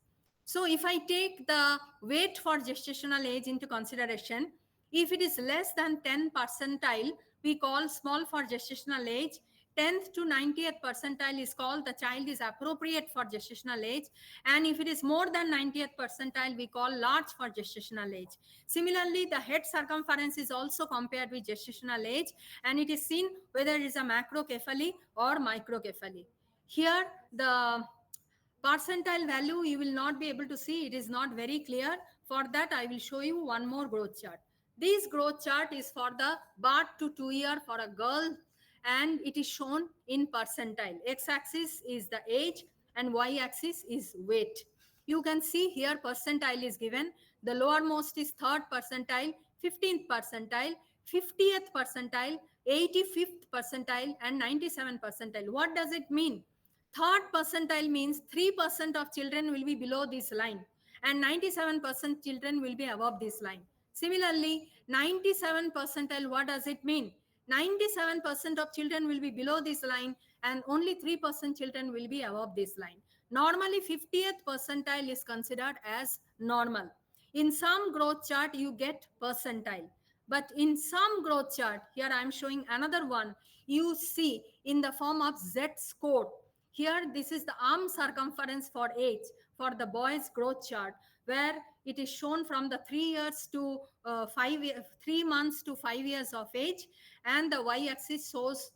So if I take the weight for gestational age into consideration, if it is less than 10 percentile, we call small for gestational age. 10th to 90th percentile is called the child is appropriate for gestational age. And if it is more than 90th percentile, we call large for gestational age. Similarly, the head circumference is also compared with gestational age, and it is seen whether it is a macrocephaly or microcephaly. Here, the percentile value you will not be able to see. It is not very clear. For that, I will show you one more growth chart. This growth chart is for the birth to 2 year for a girl, and it is shown in percentile. X-axis is the age and y-axis is weight. You can see here percentile is given. The lowermost is 3rd percentile, 15th percentile, 50th percentile, 85th percentile, and 97th percentile. What does it mean? 3rd percentile means 3% of children will be below this line, and 97% children will be above this line. Similarly, 97 percentile, what does it mean? 97% of children will be below this line, and only 3% children will be above this line. Normally, 50th percentile is considered as normal. In some growth chart, you get percentile. But in some growth chart, here I am showing another one, you see in the form of Z-score. Here, this is the arm circumference for age for the boys growth chart, where it is shown from the 3 years to 3 months to 5 years of age, and the y-axis shows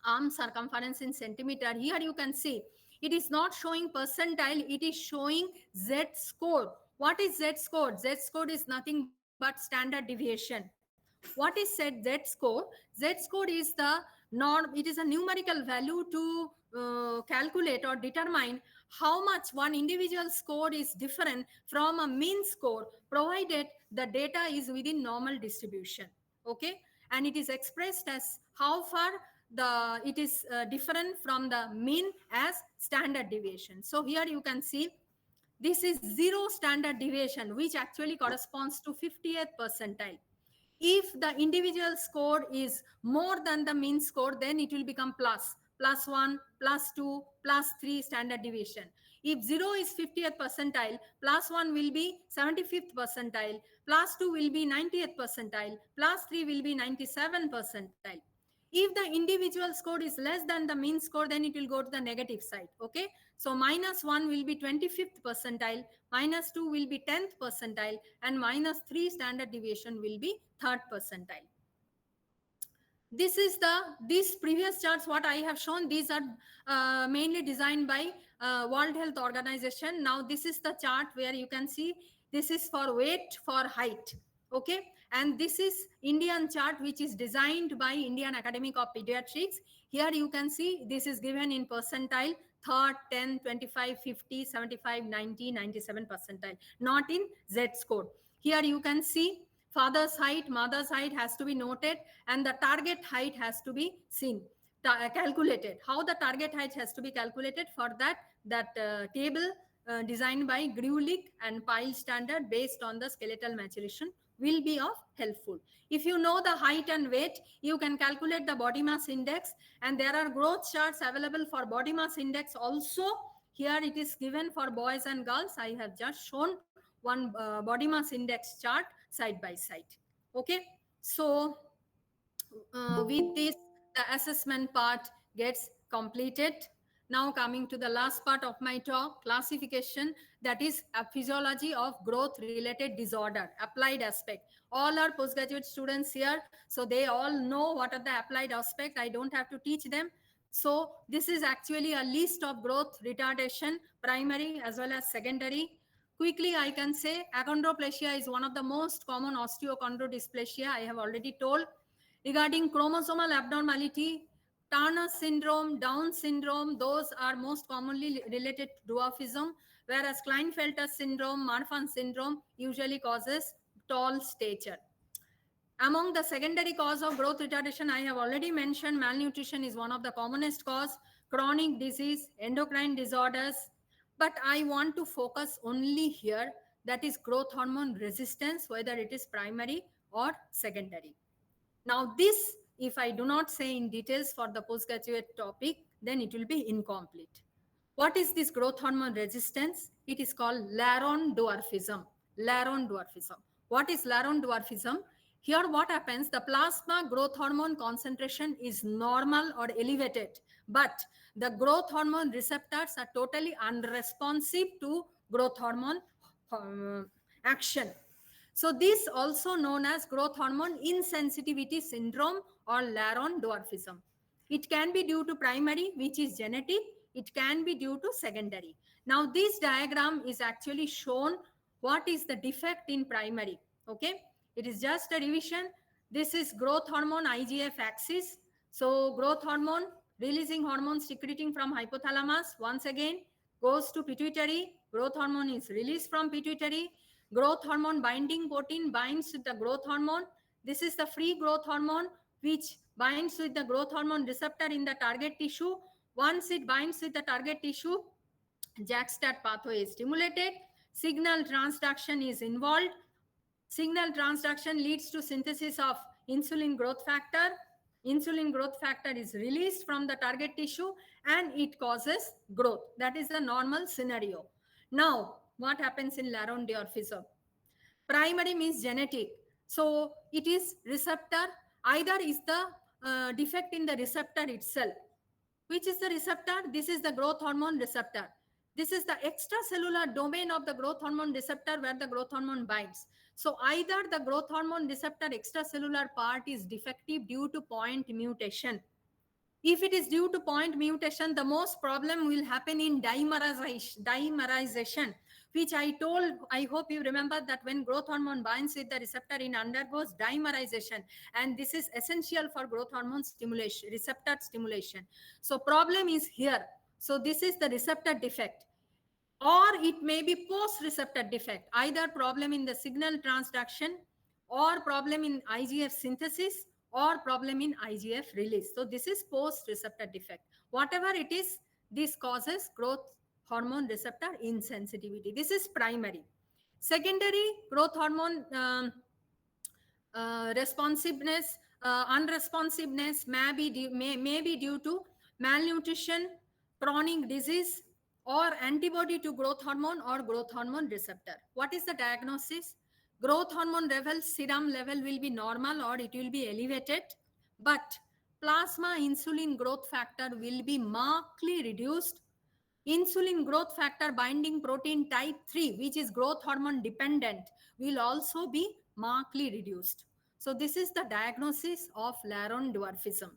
arm circumference in centimeter. Here you can see it is not showing percentile, it is showing Z score. What is Z score? Z score is nothing but standard deviation. What is said Z score? Z score is the norm. It is a numerical value to calculate or determine how much one individual score is different from a mean score, provided the data is within normal distribution. Okay, and it is expressed as how far it is different from the mean as standard deviation. So here you can see this is 0 standard deviation, which actually corresponds to 50th percentile. If the individual score is more than the mean score, then it will become +1, +2, +3 standard deviation. If 0 is 50th percentile, +1 will be 75th percentile, +2 will be 90th percentile, +3 will be 97th percentile. If the individual score is less than the mean score, then it will go to the negative side. Okay, so -1 will be 25th percentile, -2 will be 10th percentile, and -3 standard deviation will be 3rd percentile. These previous charts what I have shown, these are mainly designed by World Health Organization. Now this is the chart where you can see this is for weight, for height. Okay, and this is Indian chart which is designed by Indian Academy of Pediatrics. Here you can see this is given in percentile: 3rd, 10, 25, 50, 75, 90, 97 percentile, not in Z score. Here you can see father's height, mother's height has to be noted, and the target height has to be seen, calculated. How the target height has to be calculated? For that table designed by Grulich and PALS standard based on the skeletal maturation will be of helpful. If you know the height and weight, you can calculate the body mass index, and there are growth charts available for body mass index also. Here it is given for boys and girls. I have just shown one body mass index chart side by side. Okay, so with this, the assessment part gets completed. Now coming to the last part of my talk, classification, that is a physiology of growth related disorder, applied aspect. All are postgraduate students here, so they all know what are the applied aspect. I don't have to teach them. So this is actually a list of growth retardation, primary as well as secondary. Quickly, I can say achondroplasia is one of the most common osteochondrodysplasia, I have already told. Regarding chromosomal abnormality, Turner syndrome, Down syndrome, those are most commonly related to dwarfism, whereas Klinefelter syndrome, Marfan syndrome usually causes tall stature. Among the secondary cause of growth retardation, I have already mentioned malnutrition is one of the commonest cause, chronic disease, endocrine disorders. But I want to focus only here, that is growth hormone resistance, whether it is primary or secondary. Now this, if I do not say in details for the postgraduate topic, then it will be incomplete. What is this growth hormone resistance? It is called Laron dwarfism. Laron dwarfism. What is Laron dwarfism? Here what happens, the plasma growth hormone concentration is normal or elevated, but the growth hormone receptors are totally unresponsive to growth hormone action. So this also known as growth hormone insensitivity syndrome or Laron dwarfism. It can be due to primary, which is genetic. It can be due to secondary. Now this diagram is actually shown what is the defect in primary. Okay, it is just a revision. This is growth hormone IGF axis. So growth hormone, releasing hormone secreting from hypothalamus, once again goes to pituitary. Growth hormone is released from pituitary. Growth hormone binding protein binds with the growth hormone. This is the free growth hormone which binds with the growth hormone receptor in the target tissue. Once it binds with the target tissue, JAK-STAT pathway is stimulated. Signal transduction is involved. Signal transduction leads to synthesis of insulin growth factor. Insulin growth factor is released from the target tissue and it causes growth. That is the normal scenario. Now, what happens in Laron dwarfism? Primary means genetic. So it is receptor. Either is the defect in the receptor itself. Which is the receptor? This is the growth hormone receptor. This is the extracellular domain of the growth hormone receptor where the growth hormone binds. So either the growth hormone receptor extracellular part is defective due to point mutation. If it is due to point mutation, the most problem will happen in dimerization, which I told, I hope you remember that when growth hormone binds with the receptor, it undergoes dimerization. And this is essential for growth hormone stimulation, receptor stimulation. So problem is here. So this is the receptor defect. Or it may be post-receptor defect, either problem in the signal transduction or problem in IGF synthesis or problem in IGF release. So this is post-receptor defect. Whatever it is, this causes growth hormone receptor insensitivity. This is primary. Secondary growth hormone responsiveness, unresponsiveness may be due to malnutrition, chronic disease, or antibody to growth hormone or growth hormone receptor. What is the diagnosis? Growth hormone level, serum level will be normal or it will be elevated, but plasma insulin growth factor will be markedly reduced. Insulin growth factor binding protein type 3, which is growth hormone dependent, will also be markedly reduced. So this is the diagnosis of Laron dwarfism.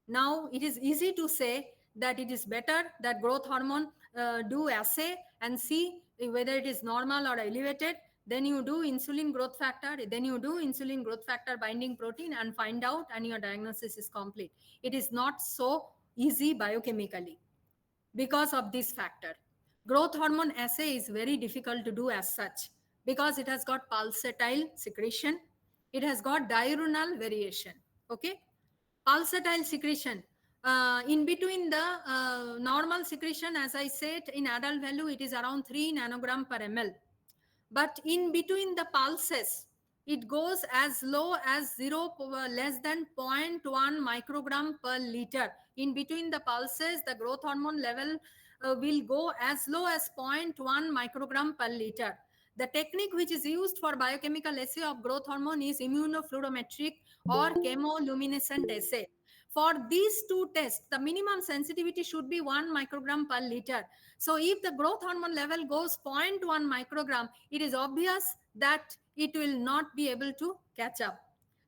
Now it is easy to say that it is better that growth hormone do assay and see whether it is normal or elevated. Then you do insulin growth factor, then you do insulin growth factor binding protein and find out and your diagnosis is complete. It is not so easy biochemically because of this factor. Growth hormone assay is very difficult to do as such because it has got pulsatile secretion. It has got diurnal variation. Okay. Pulsatile secretion. In between the normal secretion, as I said, in adult value, it is around 3 nanogram per ml. But in between the pulses, it goes as low as less than 0.1 microgram per liter. In between the pulses, the growth hormone level will go as low as 0.1 microgram per liter. The technique which is used for biochemical assay of growth hormone is immunofluorometric or chemoluminescent assay. For these two tests, the minimum sensitivity should be 1 microgram per liter. So if the growth hormone level goes 0.1 microgram, it is obvious that it will not be able to catch up.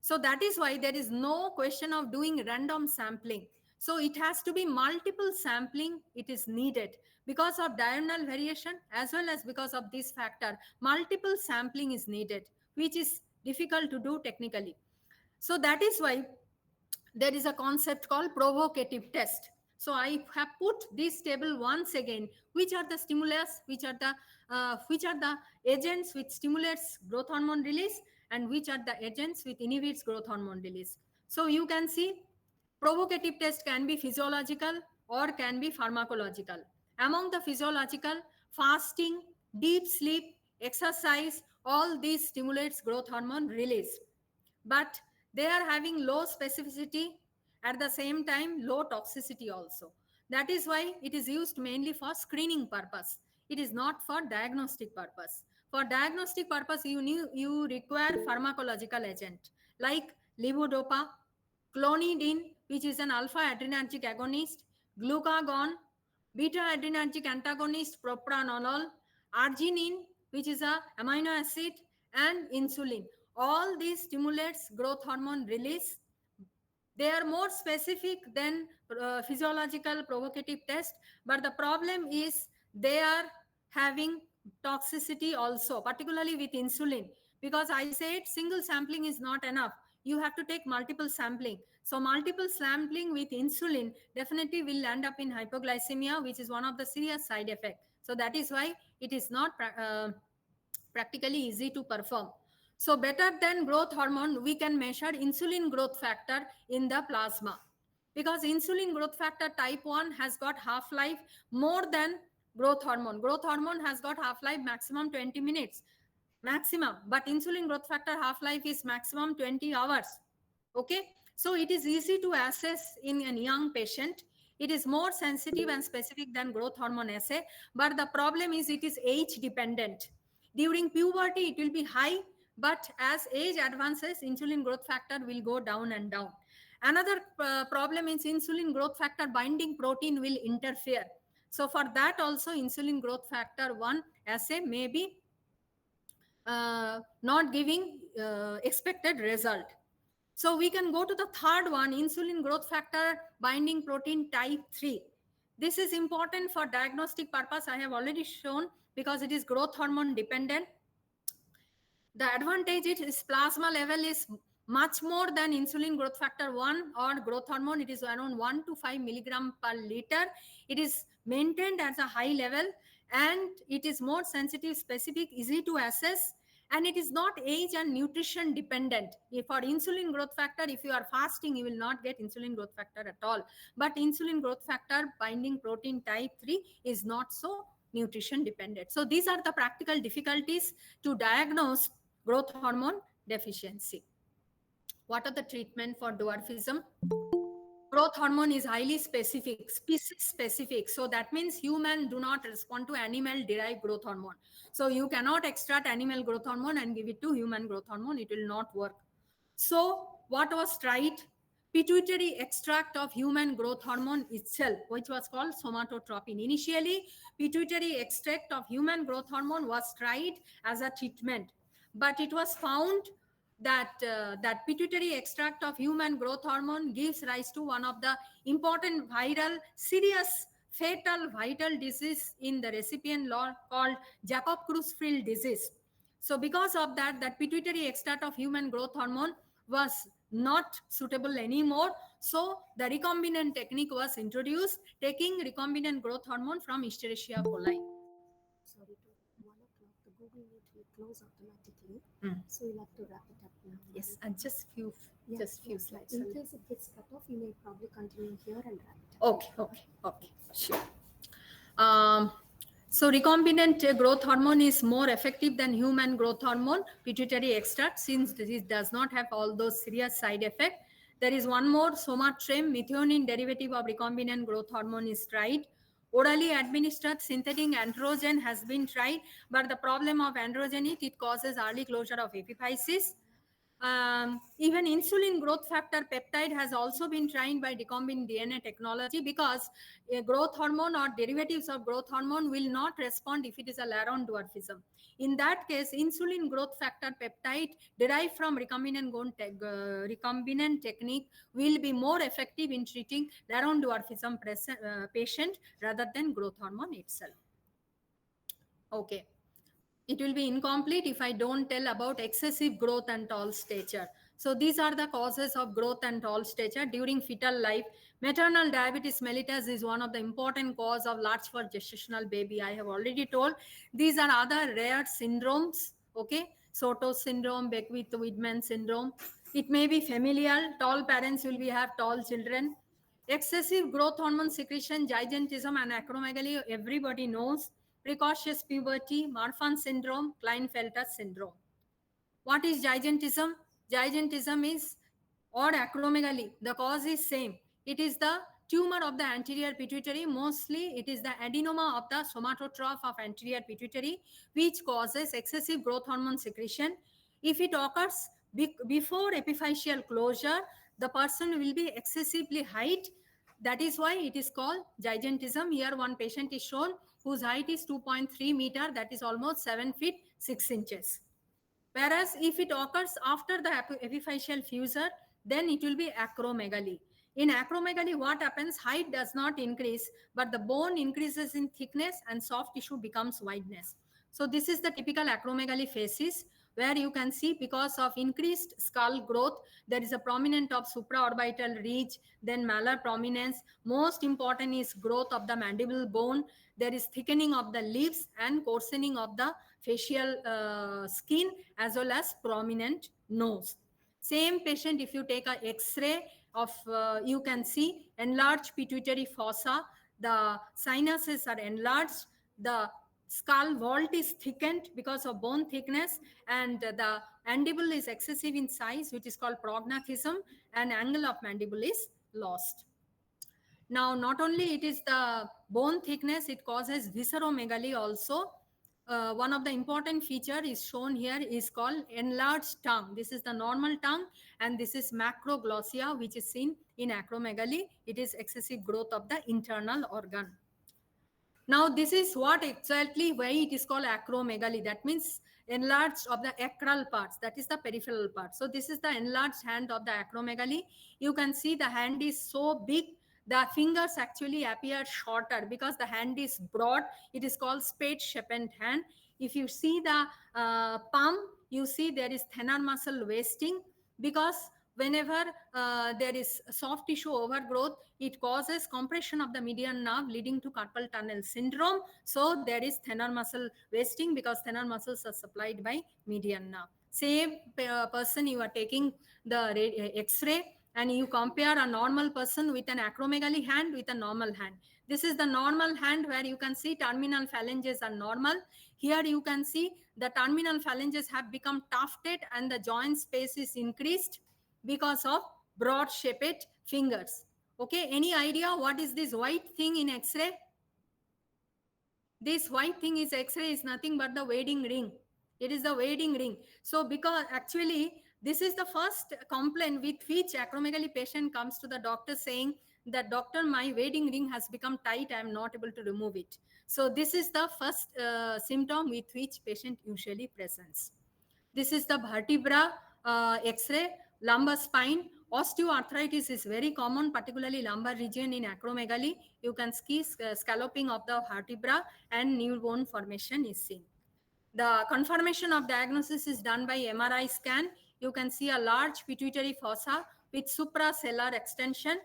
So that is why there is no question of doing random sampling. So it has to be multiple sampling, it is needed. Because of diurnal variation as well as because of this factor, multiple sampling is needed, which is difficult to do technically. So that is why there is a concept called provocative test. So I have put this table once again, which are the stimulus, which are the agents which stimulates growth hormone release and which are the agents which inhibits growth hormone release. So you can see provocative test can be physiological or can be pharmacological. Among the physiological, fasting, deep sleep, exercise, all these stimulates growth hormone release. but they are having low specificity, at the same time low toxicity also. That is why it is used mainly for screening purpose. It is not for diagnostic purpose. For diagnostic purpose, you require pharmacological agent like levodopa, clonidine, which is an alpha adrenergic agonist, glucagon, beta adrenergic antagonist propranolol, arginine, which is a amino acid, and insulin. All these stimulates growth hormone release. They are more specific than physiological provocative test, but the problem is they are having toxicity also, particularly with insulin, because I said single sampling is not enough. You have to take multiple sampling. So multiple sampling with insulin definitely will end up in hypoglycemia, which is one of the serious side effects. So that is why it is not practically easy to perform. So better than growth hormone, we can measure insulin growth factor in the plasma, because insulin growth factor type 1 has got half-life more than growth hormone. Growth hormone has got half-life maximum 20 minutes maximum, but insulin growth factor half-life is maximum 20 hours. Okay, so it is easy to assess in a young patient. It is more sensitive and specific than growth hormone assay, but the problem is it is age dependent. During puberty it will be high, but as age advances insulin growth factor will go down and down. Another problem is insulin growth factor binding protein will interfere. So for that also insulin growth factor 1 assay may be not giving expected result. So we can go to the third one, insulin growth factor binding protein type 3. This is important for diagnostic purpose. I have already shown, because it is growth hormone dependent. The advantage is plasma level is much more than insulin growth factor 1 or growth hormone. It is around 1 to 5 milligram per liter. It is maintained at a high level, and it is more sensitive, specific, easy to assess, and it is not age and nutrition dependent. For insulin growth factor, if you are fasting, you will not get insulin growth factor at all. But insulin growth factor binding protein type 3 is not so nutrition dependent. So these are the practical difficulties to diagnose growth hormone deficiency. What are the treatment for dwarfism? Growth hormone is highly specific, species specific. So that means human do not respond to animal derived growth hormone. So you cannot extract animal growth hormone and give it to human growth hormone. It will not work. So what was tried? Pituitary extract of human growth hormone itself, which was called somatotropin. Initially, pituitary extract of human growth hormone was tried as a treatment, but it was found that that pituitary extract of human growth hormone gives rise to one of the important viral, serious, fatal vital disease in the recipient called Jacob-Creutzfeldt disease. So because of that, that pituitary extract of human growth hormone was not suitable anymore. So the recombinant technique was introduced, taking recombinant growth hormone from Escherichia coli. Sorry, to 1 o'clock, the Google Meet will close automatically. So you'll have to wrap it up now. Yes, and just few slides. In case it gets cut off, you may probably continue here and wrap it up. Okay, sure. So recombinant growth hormone is more effective than human growth hormone, pituitary extract, since this does not have all those serious side effects. There is one more, somatrem, methionine derivative of recombinant growth hormone is tried. Orally administered synthetic androgen has been tried, but the problem of androgen is it causes early closure of epiphysis. Even insulin growth factor peptide has also been tried by recombinant DNA technology, because a growth hormone or derivatives of growth hormone will not respond if it is a Laron dwarfism. In that case, insulin growth factor peptide derived from recombinant technique will be more effective in treating Laron dwarfism patient rather than growth hormone itself. Okay. It will be incomplete if I don't tell about excessive growth and tall stature. So these are the causes of growth and tall stature during fetal life. Maternal diabetes mellitus is one of the important cause of large for gestational baby. I have already told. These are other rare syndromes. Okay, Soto syndrome, Beckwith-Widman syndrome. It may be familial. Tall parents will have tall children. Excessive growth hormone secretion, gigantism, and acromegaly, everybody knows. Precocious puberty, Marfan syndrome, Klinefelter syndrome. What is gigantism? gigantism is or acromegaly, the cause is same. It is the tumor of the anterior pituitary. Mostly it is the adenoma of the somatotroph of anterior pituitary which causes excessive growth hormone secretion. If it occurs before epiphyseal closure, the person will be excessively height. That is why it is called gigantism. Here one patient is shown whose height is 2.3 meter, that is almost 7 feet 6 inches. Whereas if it occurs after the epiphyseal fissure, then it will be acromegaly. In acromegaly, what happens? Height does not increase, but the bone increases in thickness and soft tissue becomes wideness. So this is the typical acromegaly phases, where you can see because of increased skull growth, there is a prominence of supraorbital ridge, then malar prominence. Most important is growth of the mandible bone. There is thickening of the lips and coarsening of the facial skin, as well as prominent nose. Same patient, if you take a X-ray of, you can see enlarged pituitary fossa, the sinuses are enlarged, the skull vault is thickened because of bone thickness, and the mandible is excessive in size, which is called prognathism, and angle of mandible is lost. Now, not only it is the bone thickness, it causes visceromegaly also. One of the important feature is shown here is called enlarged tongue. This is the normal tongue, and this is macroglossia, which is seen in acromegaly. It is excessive growth of the internal organ. Now, this is what exactly why it is called acromegaly. That means enlarged of the acral parts, that is the peripheral part. So this is the enlarged hand of the acromegaly. You can see the hand is so big, the fingers actually appear shorter because the hand is broad. It is called spade-shaped hand. If you see the palm, you see there is thinner muscle wasting, because whenever there is soft tissue overgrowth, it causes compression of the median nerve leading to carpal tunnel syndrome. So there is thinner muscle wasting because thinner muscles are supplied by median nerve. Same person, you are taking the X-ray and you compare a normal person with an acromegaly hand with a normal hand. This is the normal hand where you can see terminal phalanges are normal. Here you can see the terminal phalanges have become tufted and the joint space is increased because of broad shaped fingers. Okay, any idea what is this white thing in X-ray? This white thing is X-ray is nothing but the wedding ring. It is the wedding ring. So because actually this is the first complaint with which acromegaly patient comes to the doctor saying that, doctor, my wedding ring has become tight, I am not able to remove it. So this is the first symptom with which patient usually presents. This is the vertebra X-ray, lumbar spine. Osteoarthritis is very common, particularly lumbar region in acromegaly. You can see scalloping of the vertebra and new bone formation is seen. The confirmation of diagnosis is done by MRI scan. You can see a large pituitary fossa with supracellular extension.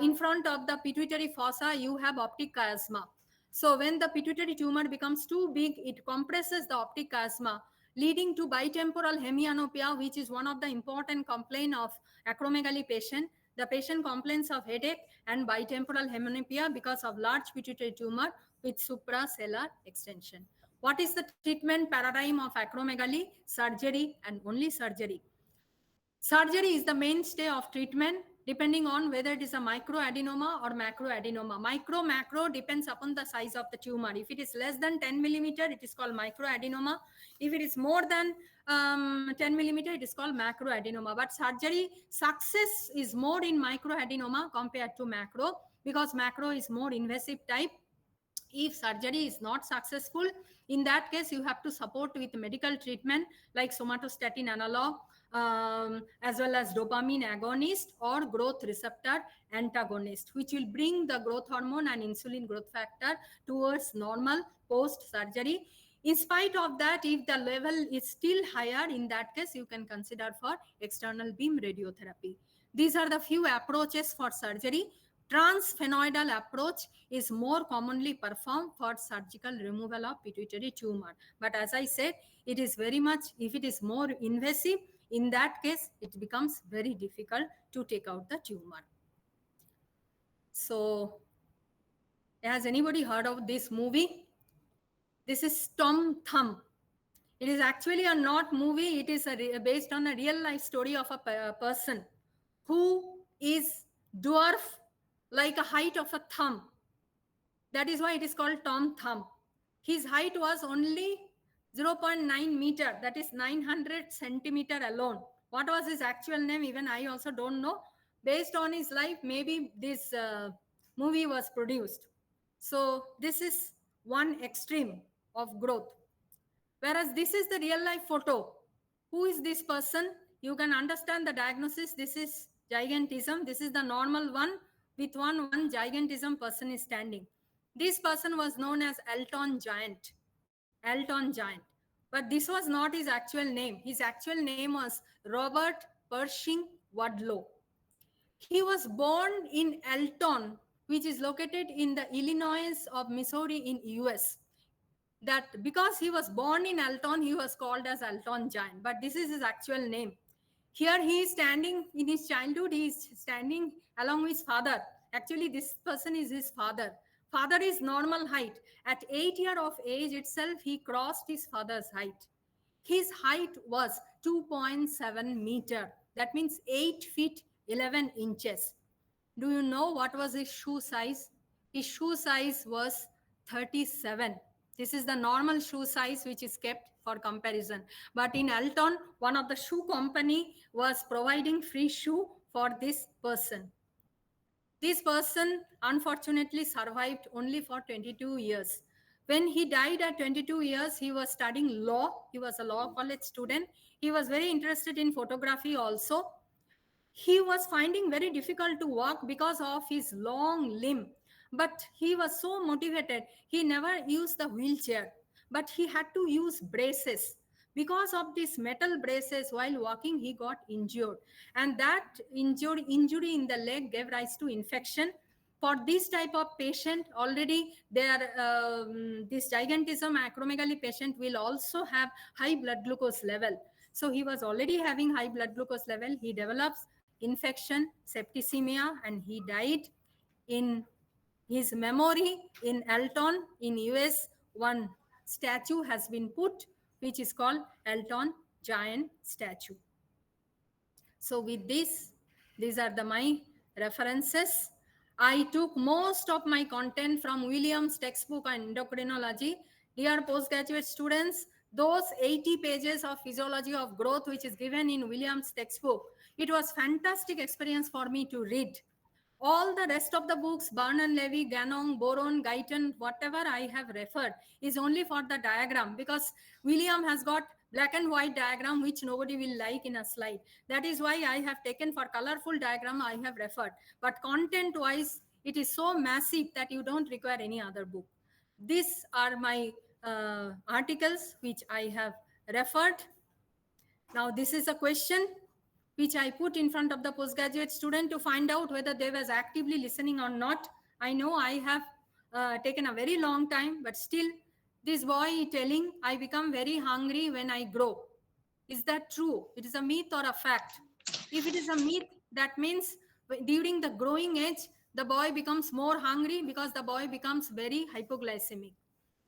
In front of the pituitary fossa, you have optic chiasma. So when the pituitary tumor becomes too big, it compresses the optic chiasma, leading to bitemporal hemianopia, which is one of the important complaints of acromegaly patient. The patient complains of headache and bitemporal hemianopia because of large pituitary tumor with supracellular extension. What is the treatment paradigm of acromegaly? Surgery and only surgery. Surgery is the mainstay of treatment, depending on whether it is a microadenoma or macroadenoma. Macro depends upon the size of the tumor. If it is less than 10 millimeter, it is called microadenoma. If it is more than 10 millimeter, it is called macroadenoma. But surgery success is more in microadenoma compared to macro, because macro is more invasive type. If surgery is not successful, in that case you have to support with medical treatment like somatostatin analog, as well as dopamine agonist or growth receptor antagonist, which will bring the growth hormone and insulin growth factor towards normal post surgery. In spite of that, if the level is still higher, in that case you can consider for external beam radiotherapy. These are the few approaches for surgery. Transsphenoidal approach is more commonly performed for surgical removal of pituitary tumor. But as I said, it is very much, if it is more invasive, in that case, it becomes very difficult to take out the tumor. So, has anybody heard of this movie? This is Tom Thumb. It is actually a not movie. It is based on a real life story of a person who is dwarf like a height of a thumb. That is why it is called Tom Thumb. His height was only 0.9 meter, that is 900 centimeter alone. What was his actual name? Even I also don't know. Based on his life, maybe this movie was produced. So this is one extreme of growth. Whereas this is the real life photo. Who is this person? You can understand the diagnosis. This is gigantism. This is the normal one. With one gigantism person is standing. This person was known as Elton Giant. Elton Giant. But this was not his actual name. His actual name was Robert Pershing Wadlow. He was born in Elton, which is located in the Illinois of Missouri in US. That because he was born in Elton, he was called as Elton Giant, but this is his actual name. Here he is standing in his childhood, he is standing along with his father. Actually, this person is his father. Father is normal height. At 8 years of age itself, he crossed his father's height. His height was 2.7 meter. That means 8 feet 11 inches. Do you know what was his shoe size? His shoe size was 37. This is the normal shoe size which is kept for comparison. But in Alton, one of the shoe company was providing free shoe for this person. This person unfortunately survived only for 22 years. When he died at 22 years, he was studying law. He was a law college student. He was very interested in photography also. He was finding very difficult to walk because of his long limb, but he was so motivated. He never used the wheelchair, but he had to use braces. Because of these metal braces, while walking he got injured, and that injury in the leg gave rise to infection. For this type of patient, already this gigantism acromegaly patient will also have high blood glucose level. So he was already having high blood glucose level. He develops infection, septicemia, and he died. In his memory in Elton in US, one statue has been put, which is called Elton Giant statue. So with this, these are my references. I took most of my content from Williams' textbook on endocrinology. Dear postgraduate students, those 80 pages of Physiology of Growth, which is given in Williams' textbook, it was fantastic experience for me to read. All the rest of the books, Barnum, Levy, Ganong, Boron, Guyton, whatever I have referred is only for the diagram, because William has got black and white diagram which nobody will like in a slide. That is why I have taken for colorful diagram I have referred. But content wise, it is so massive that you don't require any other book. These are my articles which I have referred. Now this is a question which I put in front of the postgraduate student to find out whether they was actively listening or not. I know I have taken a very long time, but still this boy telling, I become very hungry when I grow. Is that true? It is a myth or a fact? If it is a myth, that means during the growing age, the boy becomes more hungry because the boy becomes very hypoglycemic.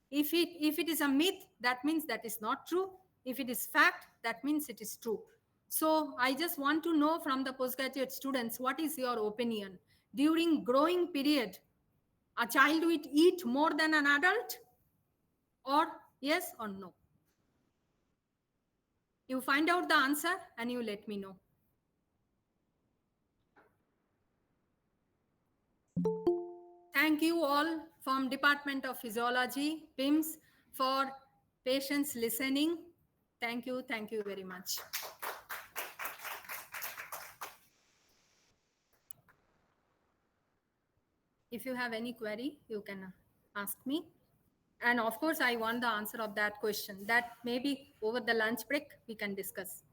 If it is a myth, that means that is not true. If it is fact, that means it is true. So I just want to know from the postgraduate students, what is your opinion? During growing period, a child will eat more than an adult, or yes or no? You find out the answer and you let me know. Thank you all from Department of Physiology, PIMS, for patience listening. Thank you very much. If you have any query, you can ask me. And of course, I want the answer of that question. That maybe over the lunch break, we can discuss.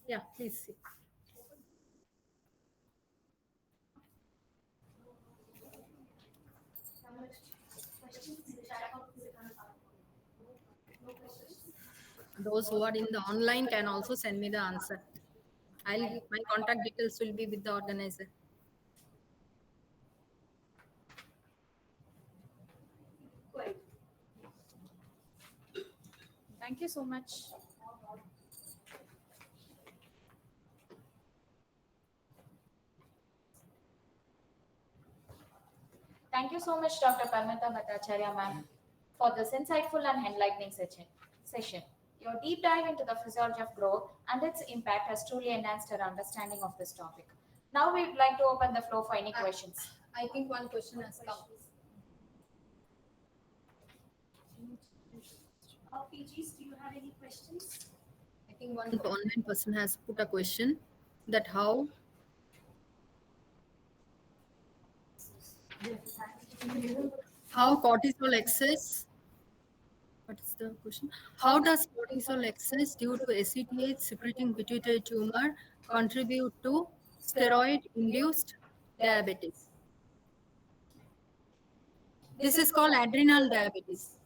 Yeah, please see. Those who are in the online can also send me the answer. My contact details will be with the organizer. you so much. Thank you so much, Dr. Paramita Bhattcharyya, ma'am, for this insightful and enlightening session. Your deep dive into the physiology of growth and its impact has truly enhanced our understanding of this topic. Now we'd like to open the floor for any questions. I think one question has come. PGs, do you have any questions? I think one online person has put a question that how cortisol excess. What is the question? How does cortisol excess due to ACTH secreting pituitary tumor contribute to steroid-induced diabetes? This is called adrenal diabetes.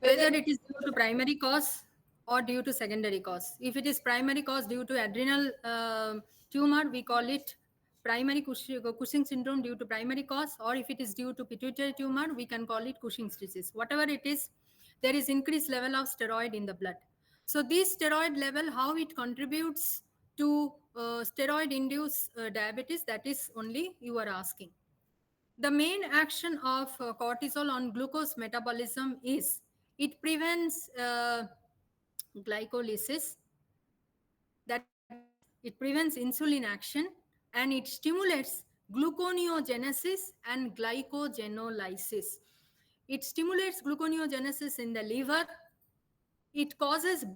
Whether it is due to primary cause or due to secondary cause. If it is primary cause due to adrenal tumor, we call it primary Cushing syndrome due to primary cause, or if it is due to pituitary tumor, we can call it Cushing's disease. Whatever it is, there is increased level of steroid in the blood. So this steroid level, how it contributes to steroid-induced diabetes, that is only you are asking. The main action of cortisol on glucose metabolism is it prevents glycolysis, that is, it prevents insulin action, and it stimulates gluconeogenesis and glycogenolysis. It stimulates gluconeogenesis in the liver. It causes breakdown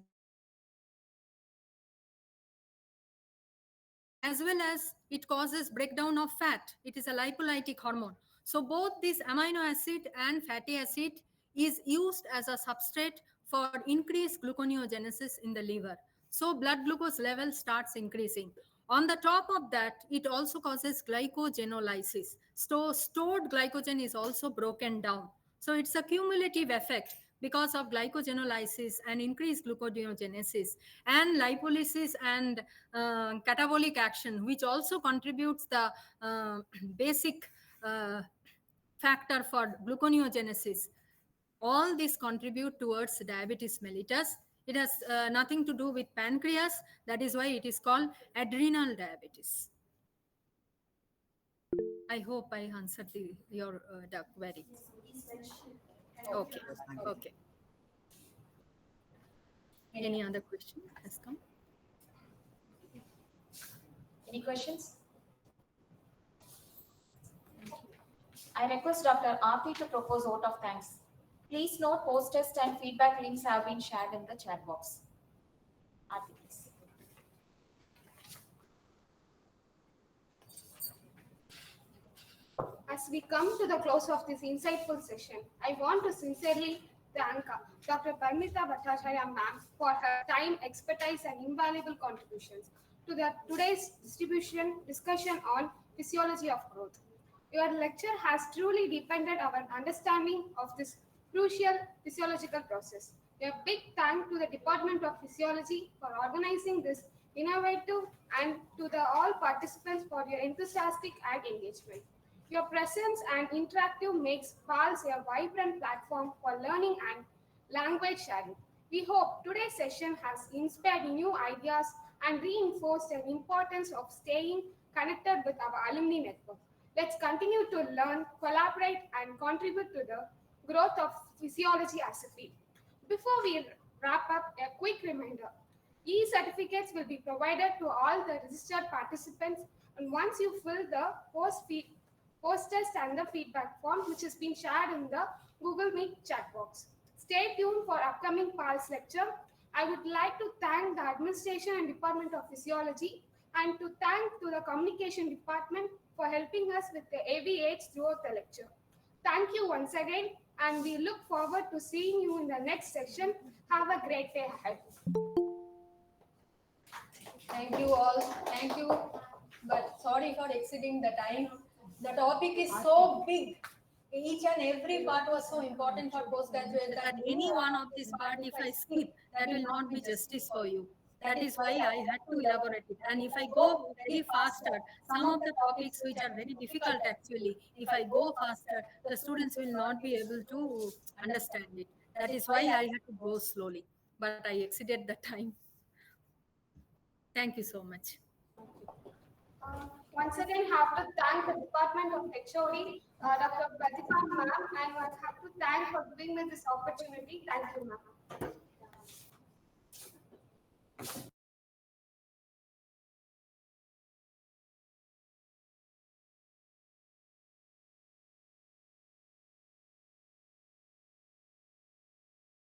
of as well as it causes breakdown of fat. It is a lipolytic hormone. So both this amino acid and fatty acid is used as a substrate for increased gluconeogenesis in the liver. So blood glucose level starts increasing. On the top of that, it also causes glycogenolysis. So stored glycogen is also broken down. So it's a cumulative effect because of glycogenolysis and increased gluconeogenesis and lipolysis and catabolic action, which also contributes the basic factor for gluconeogenesis. All these contribute towards diabetes mellitus. It has nothing to do with pancreas. That is why it is called adrenal diabetes. I hope I answered your query. Okay. Okay. Any other question has come? Any questions? I request Dr. Aarti to propose vote of thanks. Please note post-test and feedback links have been shared in the chat box. Aarti, please. As we come to the close of this insightful session, I want to sincerely thank Dr. Paramita Bhattcharyya ma'am for her time, expertise, and invaluable contributions to today's discussion on physiology of growth. Your lecture has truly deepened our understanding of this crucial physiological process. A big thank to the Department of Physiology for organizing this innovative and to all participants for your enthusiastic and engagement. Your presence and interactive makes PALS a vibrant platform for learning and language sharing. We hope today's session has inspired new ideas and reinforced the importance of staying connected with our alumni network. Let's continue to learn, collaborate, and contribute to the growth of physiology as a field. Before we wrap up, a quick reminder. E-certificates will be provided to all the registered participants, and once you fill the post-test and the feedback form, which has been shared in the Google Meet chat box. Stay tuned for upcoming PALS lecture. I would like to thank the Administration and Department of Physiology and to thank to the Communication Department for helping us with the AV throughout the lecture. Thank you once again, and we look forward to seeing you in the next session. Have a great day ahead. Thank you all. Thank you. But sorry for exceeding the time. The topic is so big. Each and every part was so important for postgraduate that any one of this part, if I skip, that will not be justice for you. That is why I had to elaborate it. And if I go very faster, some of the topics which are very difficult actually, if I go faster, the students will not be able to understand it. That is why I had to go slowly. but I exceeded the time. Thank you so much. Once again, have to thank the Department of HOD, Dr. Pratibha ma'am, and I have to thank for giving me this opportunity. Thank you, ma'am.